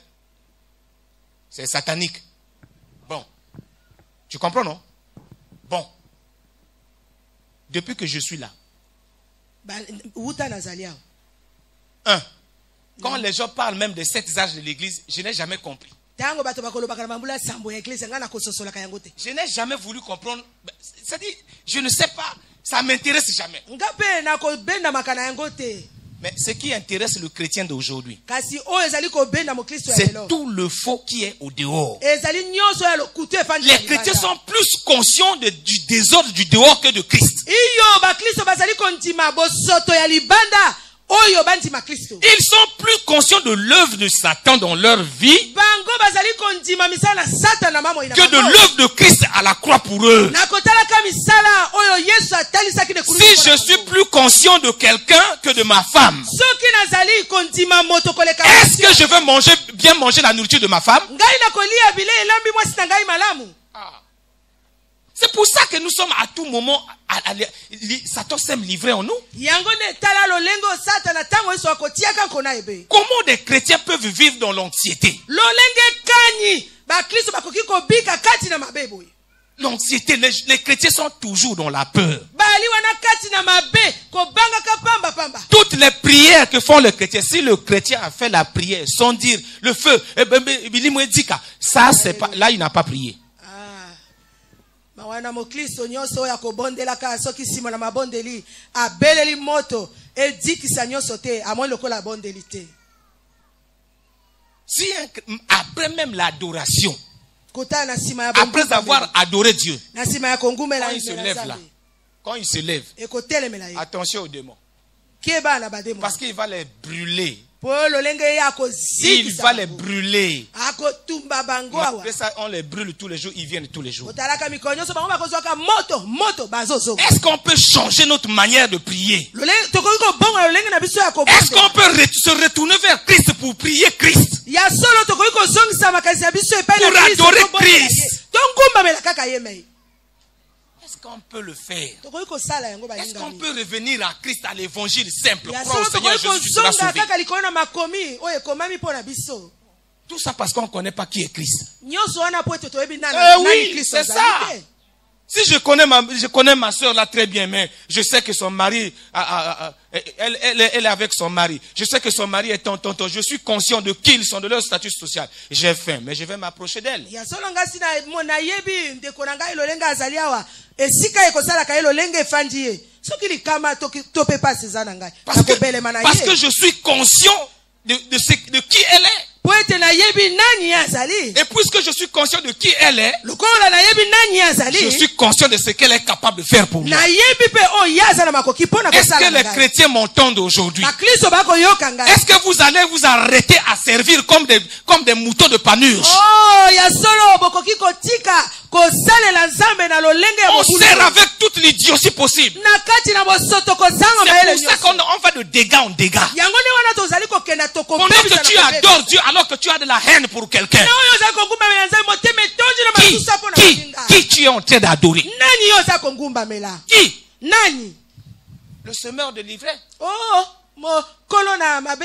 S2: C'est satanique. Bon. Tu comprends, non? Bon. Depuis que je suis là. Quand les gens parlent même des 7 âges de l'église, je n'ai jamais compris. Je n'ai jamais voulu comprendre. C'est-à-dire, je ne sais pas. Ça ne m'intéresse jamais. Mais ce qui intéresse le chrétien d'aujourd'hui, c'est tout le faux qui est au dehors. Les chrétiens sont plus conscients du désordre du dehors que de Christ. Ils sont plus conscients de l'œuvre de Satan dans leur vie que de l'œuvre de Christ à la croix pour eux. Si je suis plus conscient de quelqu'un que de ma femme, est-ce que je veux bien manger la nourriture de ma femme? C'est pour ça que nous sommes à tout moment, Satan s'aime livrer en nous. Comment des chrétiens peuvent vivre dans l'anxiété? L'anxiété, les chrétiens sont toujours dans la peur. Toutes les prières que font les chrétiens, si le chrétien a fait la prière sans dire le feu, ça c'est pas, là il n'a pas prié. Si après même l'adoration, après avoir adoré Dieu, quand il se lève là, quand il se lève, attention aux démons, parce qu'il va les brûler. Il va les brûler. Après ça, on les brûle tous les jours, ils viennent tous les jours. Est-ce qu'on peut changer notre manière de prier? Est-ce qu'on peut se retourner vers Christ pour prier Christ? Pour adorer Christ? Est-ce qu'on peut le faire? Est-ce qu'on peut revenir à Christ, à l'évangile simple? Croire au Seigneur Jésus, tu seras sauvé. Tout ça parce qu'on ne connaît pas qui est Christ. Oui, c'est ça. Si je connais ma soeur là très bien, mais je sais que son mari, elle est avec son mari. Je sais que son mari est tonton. Je suis conscient de qui ils sont, de leur statut social. J'ai faim, mais je vais m'approcher d'elle. Parce que je suis conscient de qui elle est. Et puisque je suis conscient de qui elle est, je suis conscient de ce qu'elle est capable de faire pour moi. Est-ce que les chrétiens m'entendent aujourd'hui? Est-ce que vous allez vous arrêter à servir comme des moutons de panurge? On sert avec toute l'idiotie possible. C'est pour ça qu'on va de dégâts en dégâts. Pendant que tu adores Dieu alors que tu as de la haine pour quelqu'un. Qui tu es en train d'adorer? Qui? Le semeur de livret.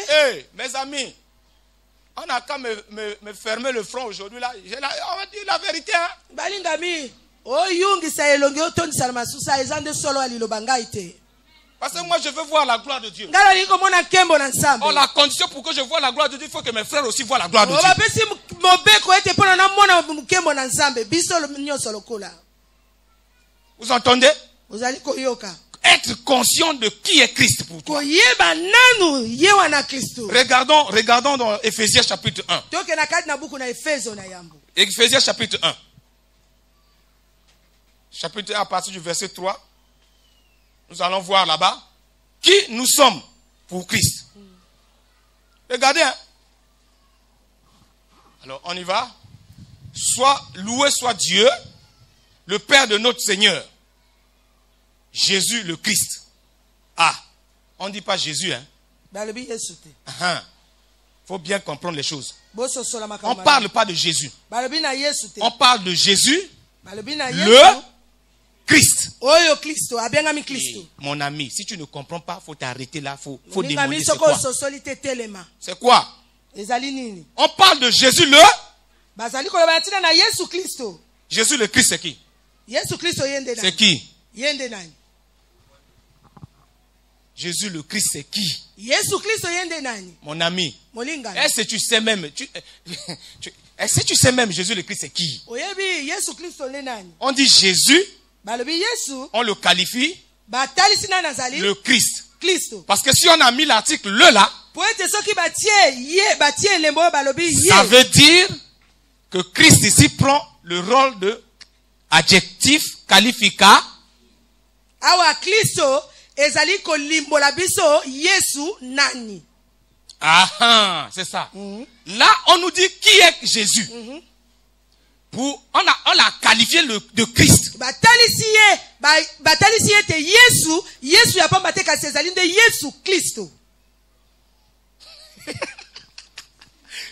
S2: Hey, mes amis, on n'a qu'à me fermer le front aujourd'hui là. On va dire la vérité. Hein? Parce que moi je veux voir la gloire de Dieu. Oh, la condition pour que je voie la gloire de Dieu, il faut que mes frères aussi voient la gloire de Dieu. Vous entendez? Être conscient de qui est Christ pour toi. Regardons dans Ephésiens chapitre 1. Ephésiens chapitre 1. Chapitre 1 à partir du verset 3. Nous allons voir là-bas qui nous sommes pour Christ. Regardez. Hein? Alors on y va. Loué soit Dieu, le Père de notre Seigneur, Jésus le Christ. Ah, on ne dit pas Jésus. Hein? Faut bien comprendre les choses. On ne parle pas de Jésus. On parle de Jésus, le Christ. Et mon ami, si tu ne comprends pas, il faut t'arrêter là. Faut demander c'est quoi. C'est quoi? On parle de Jésus le... Jésus le Christ, c'est qui? C'est qui? Jésus le Christ, c'est qui? Mon ami, est-ce que tu sais même est-ce que tu sais même Jésus le Christ, c'est qui? On dit Jésus, on le qualifie le Christ. Parce que si on a mis l'article le là, ça veut dire que Christ ici prend le rôle de adjectif qualificatif. Ah, c'est ça. Là, on nous dit qui est Jésus. On l'a qualifié de Christ.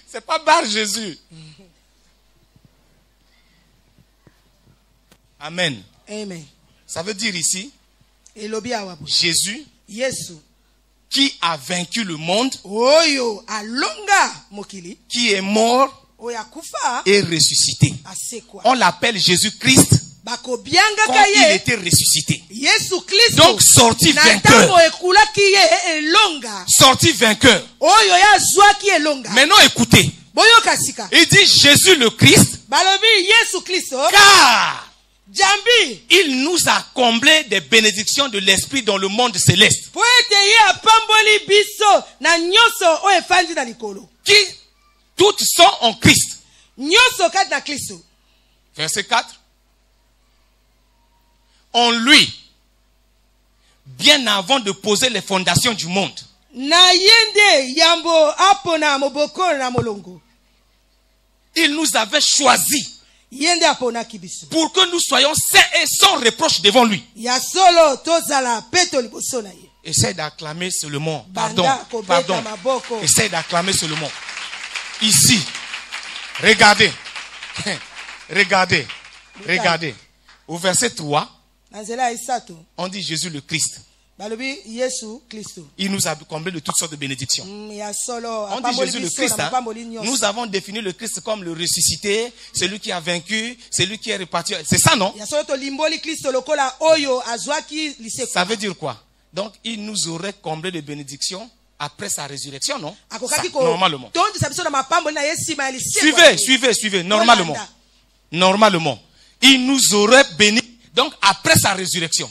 S2: C'est pas Bar Jésus. Amen.
S3: Amen.
S2: Ça veut dire ici, Jésus, qui a vaincu le monde, qui est mort et ressuscité. On l'appelle Jésus-Christ quand il était ressuscité. Donc sorti vainqueur. Sorti vainqueur. Maintenant écoutez. Il dit Jésus le Christ, car il nous a comblé des bénédictions de l'Esprit dans le monde céleste. Qui toutes sont en Christ. Verset 4. En lui, bien avant de poser les fondations du monde, il nous avait choisis pour que nous soyons saints et sans reproche devant lui. Essaye d'acclamer seulement. Pardon. Essaye d'acclamer seulement. Ici. Regardez. Regardez. Au verset 3. On dit Jésus le Christ. Il nous a comblé de toutes sortes de bénédictions. On dit Jésus le Christ. Nous avons défini le Christ comme le ressuscité, celui qui a vaincu, celui qui est reparti. C'est ça, non? Ça veut dire quoi? Donc, il nous aurait comblé de bénédictions après sa résurrection, non? Ça, normalement. Suivez. Normalement. Il nous aurait béni. Donc, après sa résurrection.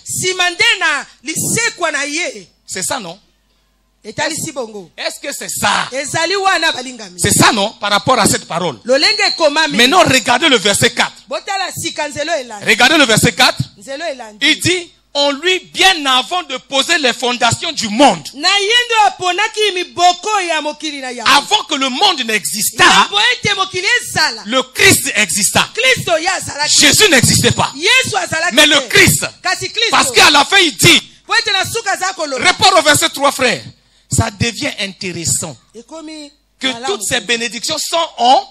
S2: C'est ça, non? Est-ce que c'est ça? C'est ça, non? Par rapport à cette parole. Maintenant, regardez le verset 4. Regardez le verset 4. Il dit, on lui bien avant de poser les fondations du monde. Avant que le monde n'existât, le Christ exista. Jésus n'existait pas. Mais le Christ, parce qu'à la fin il dit, report au verset 3 frères, ça devient intéressant que toutes ces bénédictions sont en...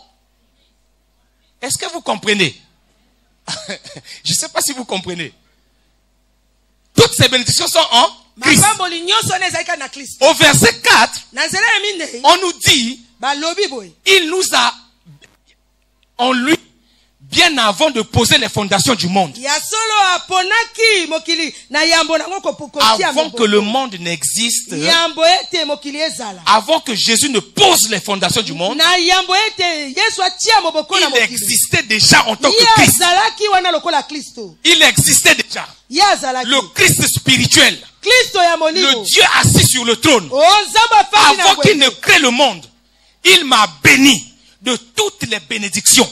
S2: Est-ce que vous comprenez? Je ne sais pas si vous comprenez. Toutes ces bénédictions sont en Christ. Au verset 4, on nous dit, il nous a, en lui, bien avant de poser les fondations du monde. Avant que le monde n'existe, avant que Jésus ne pose les fondations du monde, il existait déjà en tant que Christ. Il existait déjà. Le Christ spirituel. Le Dieu assis sur le trône. Avant qu'il ne crée le monde, il m'a béni de toutes les bénédictions.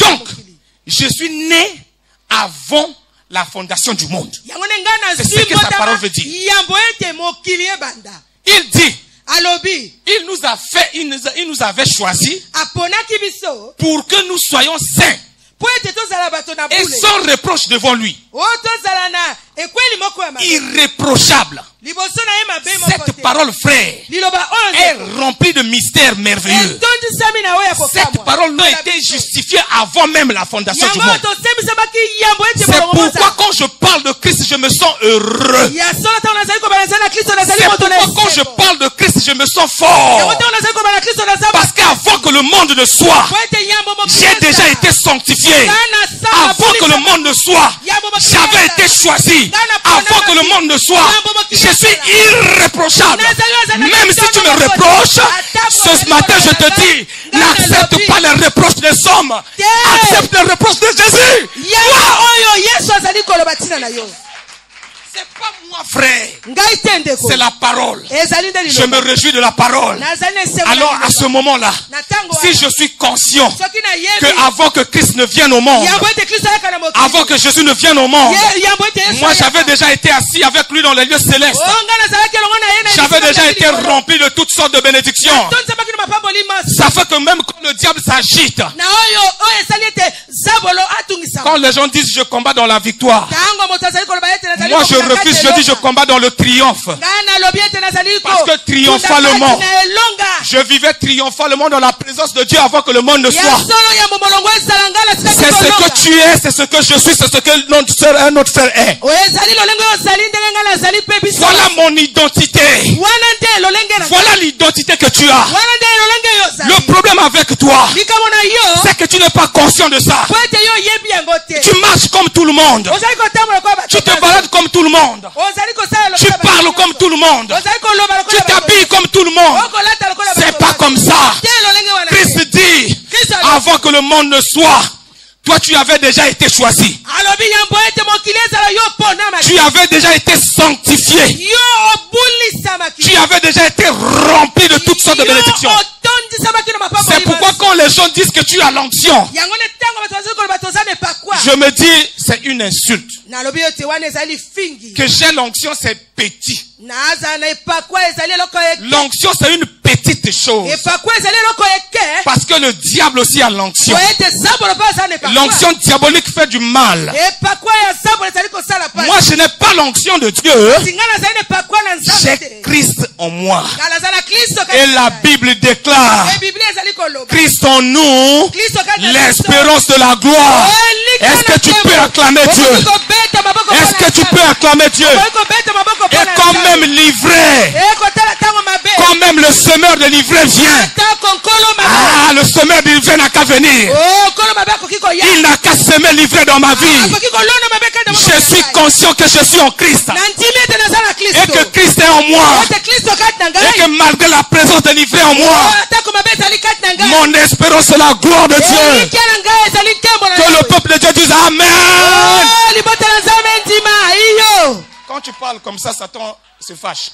S2: Donc, je suis né avant la fondation du monde. C'est ce que sa parole veut dire. Il dit, il nous avait choisi pour que nous soyons saints et sans reproche devant lui. Irréprochable. Cette parole, frère, est remplie de mystères merveilleux. Cette parole n'a été justifiée avant même la fondation du monde. C'est pourquoi quand je parle de Christ, je me sens heureux. C'est pourquoi quand je parle de Christ, je me sens fort. Parce qu'avant que le monde ne soit, j'ai déjà été sanctifié. Avant que le monde ne soit, j'avais été choisi. Avant que le monde ne soit, je suis irréprochable. Même si tu me reproches, ce matin je te dis, n'accepte pas les reproches des hommes. Accepte les reproches de Jésus. C'est pas moi, frère. C'est la parole. Je me réjouis de la parole. Alors à ce moment-là, si je suis conscient que avant que Christ ne vienne au monde, avant que Jésus ne vienne au monde, moi j'avais déjà été assis avec lui dans les lieux célestes. J'avais déjà été rempli de toutes sortes de bénédictions. Ça fait que même quand le diable s'agite, quand les gens disent je combats dans la victoire, moi je refuse, je dis je combats dans le triomphe. Parce que triomphalement, je vivais triomphalement dans la présence de Dieu avant que le monde ne soit. C'est ce que tu es, c'est ce que je suis, c'est ce que notre frère est. Voilà mon identité. Voilà l'identité que tu as. Le problème avec toi, c'est que tu n'es pas conscient de ça. Tu marches comme tout le monde. Tu te balades comme tout le monde. Tu parles comme tout le monde. Tu t'habilles comme tout le monde. C'est pas comme ça. Christ dit, avant que le monde ne soit, toi tu avais déjà été choisi. Tu avais déjà été sanctifié. Tu avais déjà été rempli de toutes sortes de bénédictions. C'est pourquoi quand les gens disent que tu as l'onction, je me dis c'est une insulte. Que j'ai l'onction, c'est petit. L'onction c'est une petite chose. Parce que le diable aussi a l'onction. L'onction diabolique fait du mal. Moi je n'ai pas l'onction de Dieu. J'ai Christ en moi. Et la Bible déclare, Christ en nous, l'espérance de la gloire.
S1: Est-ce que tu peux acclamer Dieu? Est-ce que tu peux acclamer Dieu? Et quand même l'ivraie, quand même le semeur de l'ivraie vient. Ah, le semeur de l'ivraie n'a qu'à venir. Il n'a qu'à semer l'ivraie dans ma vie. Je suis conscient que je suis en Christ. Et que Christ est en moi. Et que malgré la présence de l'ivraie en moi, mon espérance c'est la gloire de Dieu. Que le peuple de Dieu dise Amen. Quand tu parles comme ça, Satan se fâche.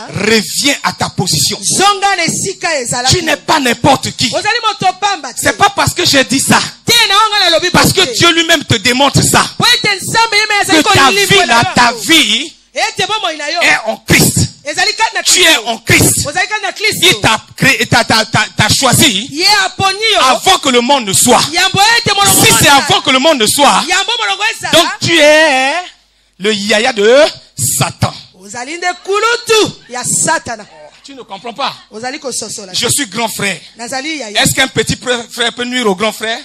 S1: Reviens à ta position. Tu n'es pas n'importe qui. C'est pas parce que j'ai dit ça. Parce que Dieu lui-même te démontre ça. Que ta vie est en Christ. Tu es en Christ. Il t'a choisi avant que le monde ne soit. Si c'est avant que le monde ne soit, donc tu es le yaya de Satan. Tu ne comprends pas. Je suis grand frère. Est-ce qu'un petit frère peut nuire au grand frère?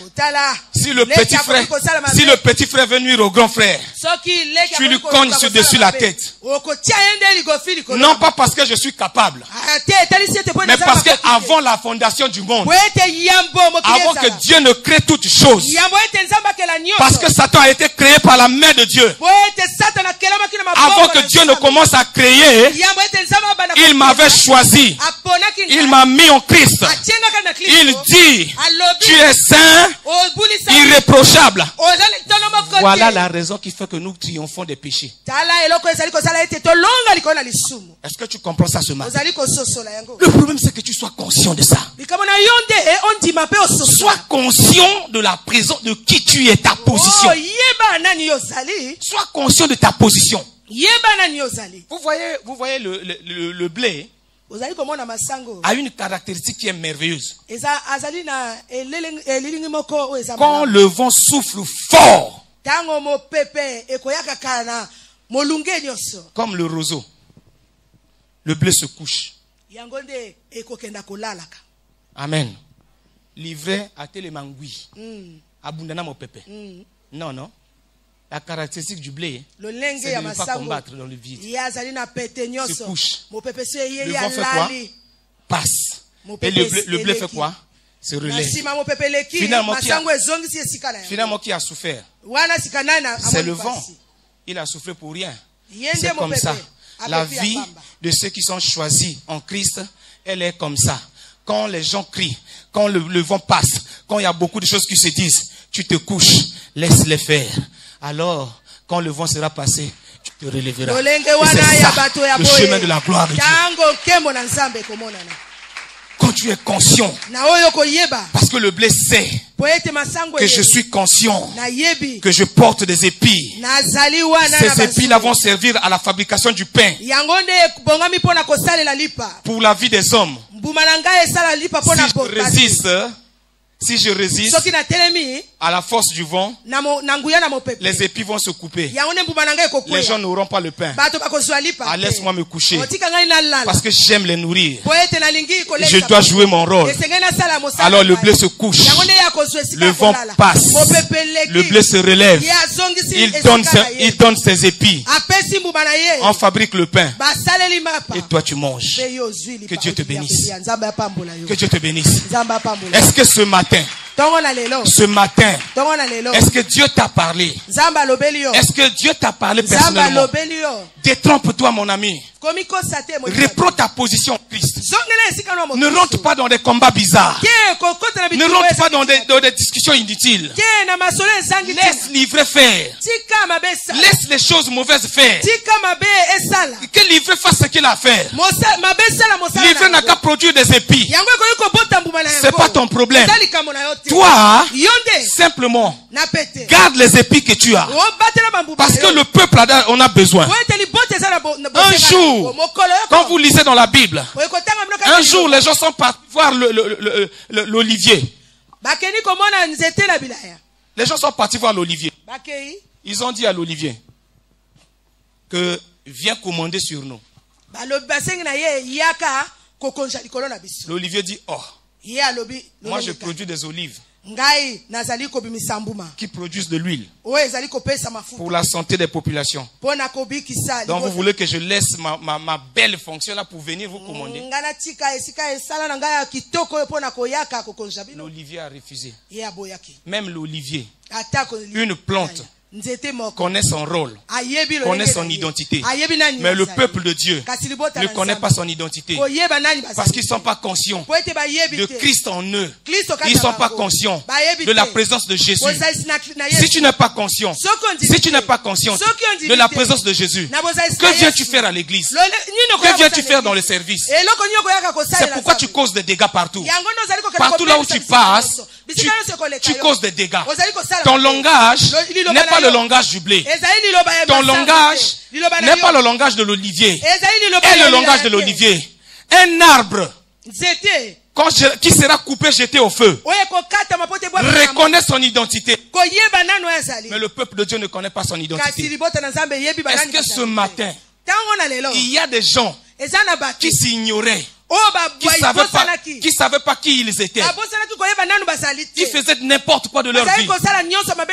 S1: Si le petit frère veut nuire au grand frère, tu lui cognes dessus la tête. Non pas parce que je suis capable, mais parce qu'avant la fondation du monde, avant que Dieu ne crée toutes choses, parce que Satan a été créé par la main de Dieu, avant que Dieu ne commence à créer, il m'avait choisi. Il m'a mis en Christ. Il dit, tu es saint, irréprochable. Voilà la raison qui fait que nous triomphons des péchés. Est-ce que tu comprends ça ce matin? Le problème c'est que tu sois conscient de ça. Sois conscient de la présence de qui tu es, ta position. Sois conscient de ta position. Vous voyez le blé a une caractéristique qui est merveilleuse. Quand le vent souffle fort, comme le roseau, le blé se couche. Amen. Livré à télémangui. Abundana mo pépé. Non, non. La caractéristique du blé, c'est de ne pas combattre dans le vide. Se couche. Le vent fait quoi? Passe. Et le blé fait quoi? Se relève. Finalement, qui a souffert? C'est le vent. Il a souffert pour rien. C'est comme ça. La vie de ceux qui sont choisis en Christ, elle est comme ça. Quand les gens crient, quand le vent passe, quand il y a beaucoup de choses qui se disent, tu te couches, laisse-les faire. Alors, quand le vent sera passé, tu te relèveras. Et c'est ça, le chemin de la gloire de Dieu. Quand tu es conscient, parce que le blé sait que je suis conscient, que je porte des épis. Ces épis-là vont servir à la fabrication du pain pour la vie des hommes. Si je résiste à la force du vent, les épis vont se couper. Les gens n'auront pas le pain. Ah, laisse-moi me coucher. Parce que j'aime les nourrir. Je dois jouer mon rôle. Alors le blé se couche. Le vent passe. Le blé se relève. Il donne ses épis. On fabrique le pain. Et toi tu manges. Que Dieu te bénisse. Que Dieu te bénisse. Est-ce que ce matin, est-ce que Dieu t'a parlé? Est-ce que Dieu t'a parlé personnellement? Détrompe-toi, mon ami. Reprends ta position en Christ. Ne rentre pas dans des combats bizarres. Ne rentre pas dans des discussions inutiles. Laisse l'ivraie faire. Laisse les choses mauvaises faire. Que l'ivraie fasse ce qu'il a à faire. L'ivraie n'a qu'à produire des épis. C'est pas ton problème. Toi, simplement, garde les épis que tu as. Parce que le peuple en a besoin. Un jour, quand vous lisez dans la Bible, un jour les gens sont partis voir l'olivier. Les gens sont partis voir l'olivier. Ils ont dit à l'olivier que viens commander sur nous. L'olivier dit, oh, moi je produis des olives. qui produisent de l'huile pour la santé des populations. Donc vous voulez que je laisse ma belle fonction là pour venir vous commander? L'olivier a refusé. Même l'olivier, une plante, connaît son rôle, connaît son identité. Mais le peuple de Dieu ne connaît pas son identité parce qu'ils ne sont pas conscients de Christ en eux. Ils ne sont pas conscients de la présence de Jésus. Si tu n'es pas conscient, de la présence de Jésus, que viens-tu faire à l'église? Que viens-tu faire dans le service? C'est pourquoi tu causes des dégâts partout. Partout là où tu passes, tu causes des dégâts. Ton langage n'est pas le langage du blé. Ton langage n'est pas le langage de l'olivier. Et le langage de l'olivier. Un arbre qui sera coupé, jeté au feu, reconnaît son identité. Mais le peuple de Dieu ne connaît pas son identité. Est-ce que ce matin, il y a des gens qui s'ignoraient, qui savaient pas qui ils étaient, qui faisaient n'importe quoi de leur vie?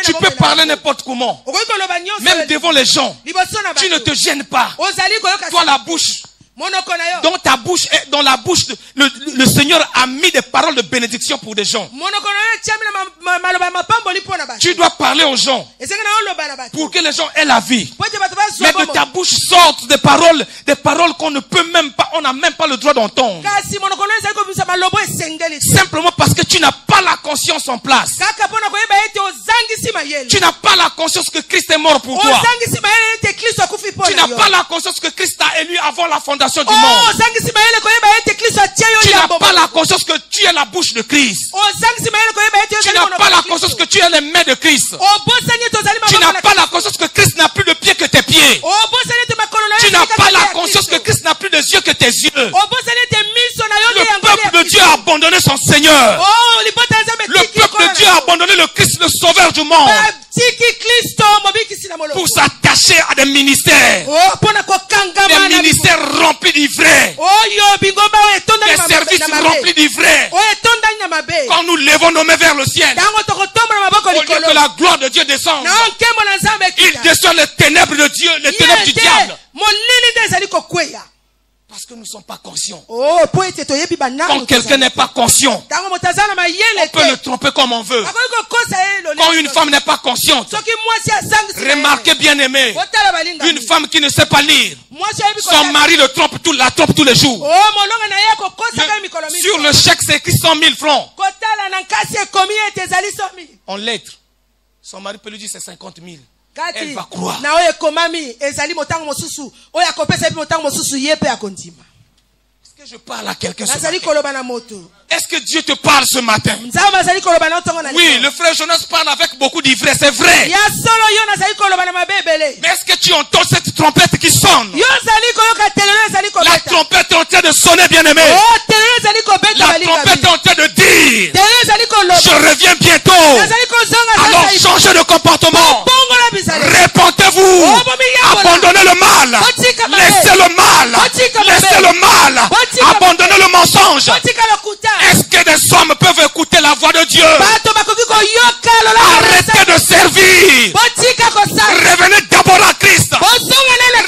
S1: Tu peux parler n'importe comment, même devant les gens. Tu ne te gênes pas. Toi, la bouche, dans la bouche, le Seigneur a mis des paroles de bénédiction pour des gens. Tu dois parler aux gens pour que les gens aient la vie. Mais de ta bouche sortent des paroles qu'on ne peut même pas, on n'a même pas le droit d'entendre. Simplement parce que tu n'as pas la conscience en place. Tu n'as pas la conscience que Christ est mort pour toi. Tu n'as pas la conscience que Christ t'a élu avant la fondation du monde. Tu n'as pas la conscience que tu es la bouche de Christ. Tu n'as pas la conscience que tu es les mains de Christ. Tu n'as pas la conscience que Christ n'a plus de pieds que tes pieds. Tu n'as pas la conscience que Christ n'a plus de yeux que tes yeux. Le peuple de Dieu a abandonné son Seigneur. Le peuple de Dieu a abandonné le Christ, le sauveur du monde, pour s'attacher à des ministères. Des ministères remplis d'ivraies. Des services remplis d'ivraies. Quand nous levons nos mains vers le ciel, au lieu que la gloire de Dieu descende, il descend les ténèbres de Dieu, les ténèbres du diable. Parce que nous ne sommes pas conscients. Quand quelqu'un n'est pas conscient, on peut le tromper comme on veut. Quand une femme n'est pas consciente, remarquez bien aimé, une femme qui ne sait pas lire, son mari la trompe tous les jours. Sur le chèque, c'est écrit 100 000 francs. En lettres, son mari peut lui dire c'est 50 000. Elle va croire. Est-ce que je parle à quelqu'un ce matin? Est-ce que Dieu te parle ce matin? Oui, le frère Jonas parle avec beaucoup d'ivresse, c'est vrai. Mais est-ce que tu entends cette trompette qui sonne? La trompette est en train de sonner, bien aimé. La trompette est en train de dire je reviens bientôt. Alors changez de comportement. Répentez-vous. Abandonnez le mal. Laissez le mal. Laissez le mal. Abandonnez le mensonge. Est-ce que des hommes peuvent écouter la voix de Dieu? Arrêtez de servir. Revenez d'abord à Christ.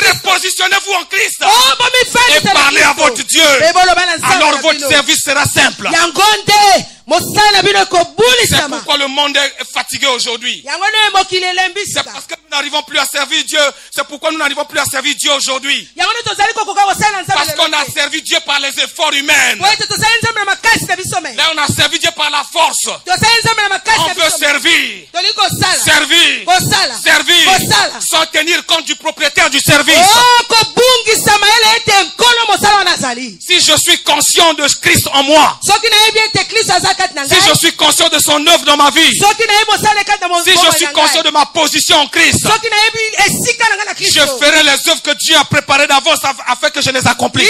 S1: Repositionnez-vous en Christ. Et parlez à votre Dieu. Alors votre service sera simple. C'est pourquoi le monde est fatigué aujourd'hui. C'est parce que nous n'arrivons plus à servir Dieu. C'est pourquoi nous n'arrivons plus à servir Dieu aujourd'hui. Parce qu'on a servi Dieu par les efforts humains. Là on a servi Dieu par la force. On veut servir. Servir sans tenir compte du propriétaire du service. Si je suis conscient de Christ en moi, si je suis conscient de son œuvre dans ma vie, si je suis conscient de ma position en Christ, je ferai les œuvres que Dieu a préparées d'avance afin que je les accomplisse.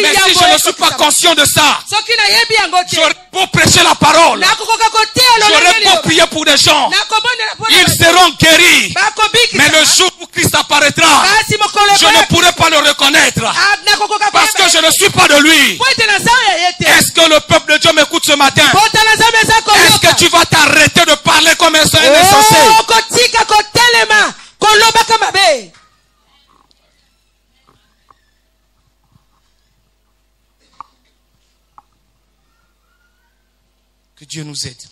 S1: Mais si je ne suis pas conscient de ça, j'aurais beau prêcher la parole, j'aurais beau prier pour des gens, ils seront guéris. Mais le jour où Christ apparaîtra, je ne pourrai pas le reconnaître parce que je ne suis pas de lui. Est-ce que le peuple de Dieu m'écoute ce matin? parler comme un insensé. Que Dieu nous aide.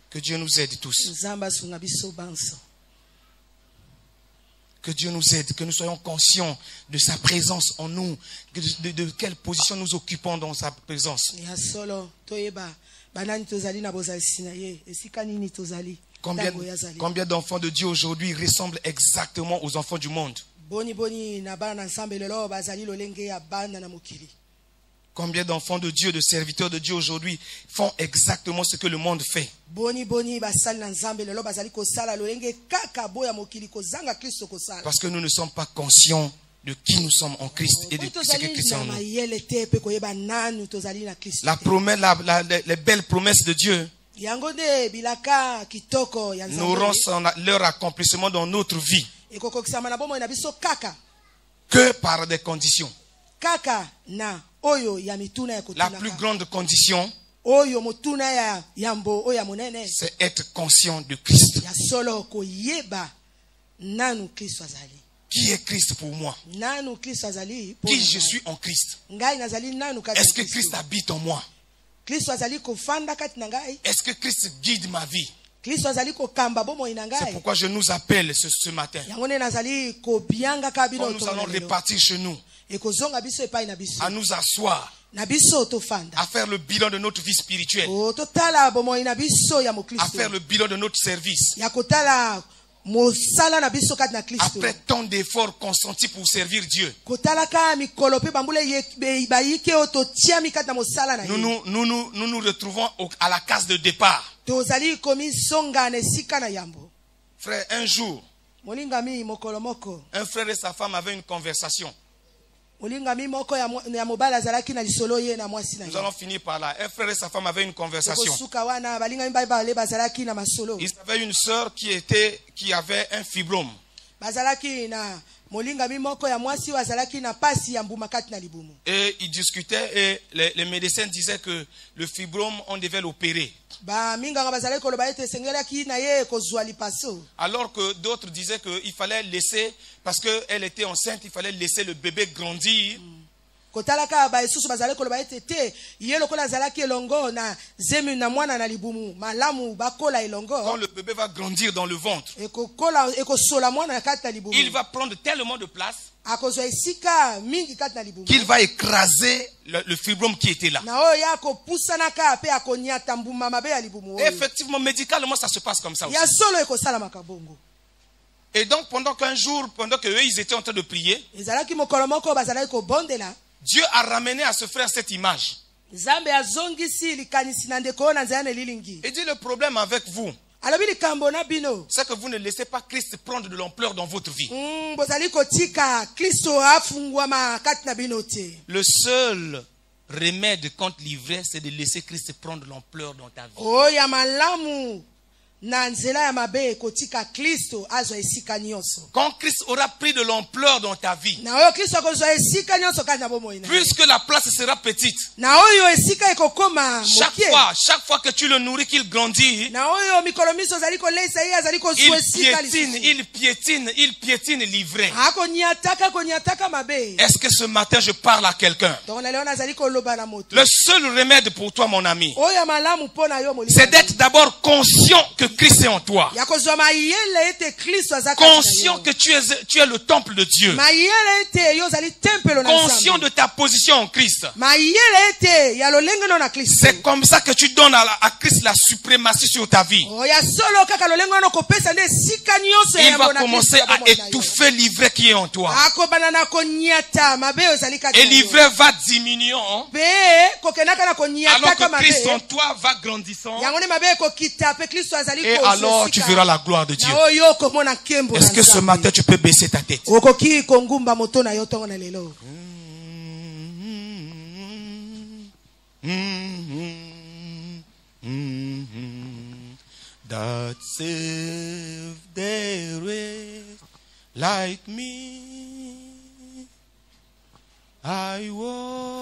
S1: Que Dieu nous aide tous. Que Dieu nous aide, que nous soyons conscients de sa présence en nous, de quelle position nous occupons dans sa présence. Combien d'enfants de Dieu aujourd'hui ressemblent exactement aux enfants du monde? Combien d'enfants de Dieu, de serviteurs de Dieu aujourd'hui font exactement ce que le monde fait? Parce que nous ne sommes pas conscients de qui nous sommes en Christ et de ce que Christ est en nous. La promesse, les belles promesses de Dieu n'auront leur accomplissement dans notre vie que par des conditions. La plus grande condition, c'est être conscient de Christ. Qui est Christ pour moi? Qui je suis en Christ? Est-ce que Christ habite en moi? Est-ce que Christ guide ma vie? C'est pourquoi je nous appelle ce matin. Quand nous allons repartir chez nous, à nous asseoir, à faire le bilan de notre vie spirituelle, à faire le bilan de notre service, après tant d'efforts consentis pour servir Dieu. Nous nous retrouvons à la case de départ. Frère, un jour, un frère et sa femme avaient une conversation. Nous allons finir par là. Un frère et sa femme avaient une conversation. Ils avaient une sœur qui avait un fibrome. Et ils discutaient et les médecins disaient que le fibrome, on devait l'opérer. Alors que d'autres disaient qu'il fallait laisser, parce qu'elle était enceinte, il fallait laisser le bébé grandir. Quand le bébé va grandir dans le ventre, il va prendre tellement de place qu'il va écraser le fibrome qui était là. Et effectivement, médicalement, ça se passe comme ça aussi. Et donc, pendant qu'eux, ils étaient en train de prier, Dieu a ramené à ce frère cette image. Il dit, le problème avec vous, c'est que vous ne laissez pas Christ prendre de l'ampleur dans votre vie. Le seul remède contre l'ivresse, c'est de laisser Christ prendre de l'ampleur dans ta vie. Quand Christ aura pris de l'ampleur dans ta vie, puisque la place sera petite, chaque fois que tu le nourris, qu'il grandit, il piétine l'ivresse. Est-ce que ce matin je parle à quelqu'un? Le seul remède pour toi, mon ami, c'est d'être d'abord conscient que Christ est en toi. Conscient que tu es le temple de Dieu. Conscient de ta position en Christ. C'est comme ça que tu donnes à Christ la suprématie sur ta vie. Il va commencer à étouffer l'ivresse qui est en toi. Et l'ivresse va diminuer. Alors que Christ en toi va grandissant. Et alors tu verras la gloire de Dieu. Est-ce que ce matin tu peux baisser ta tête? That's if there is like me, I was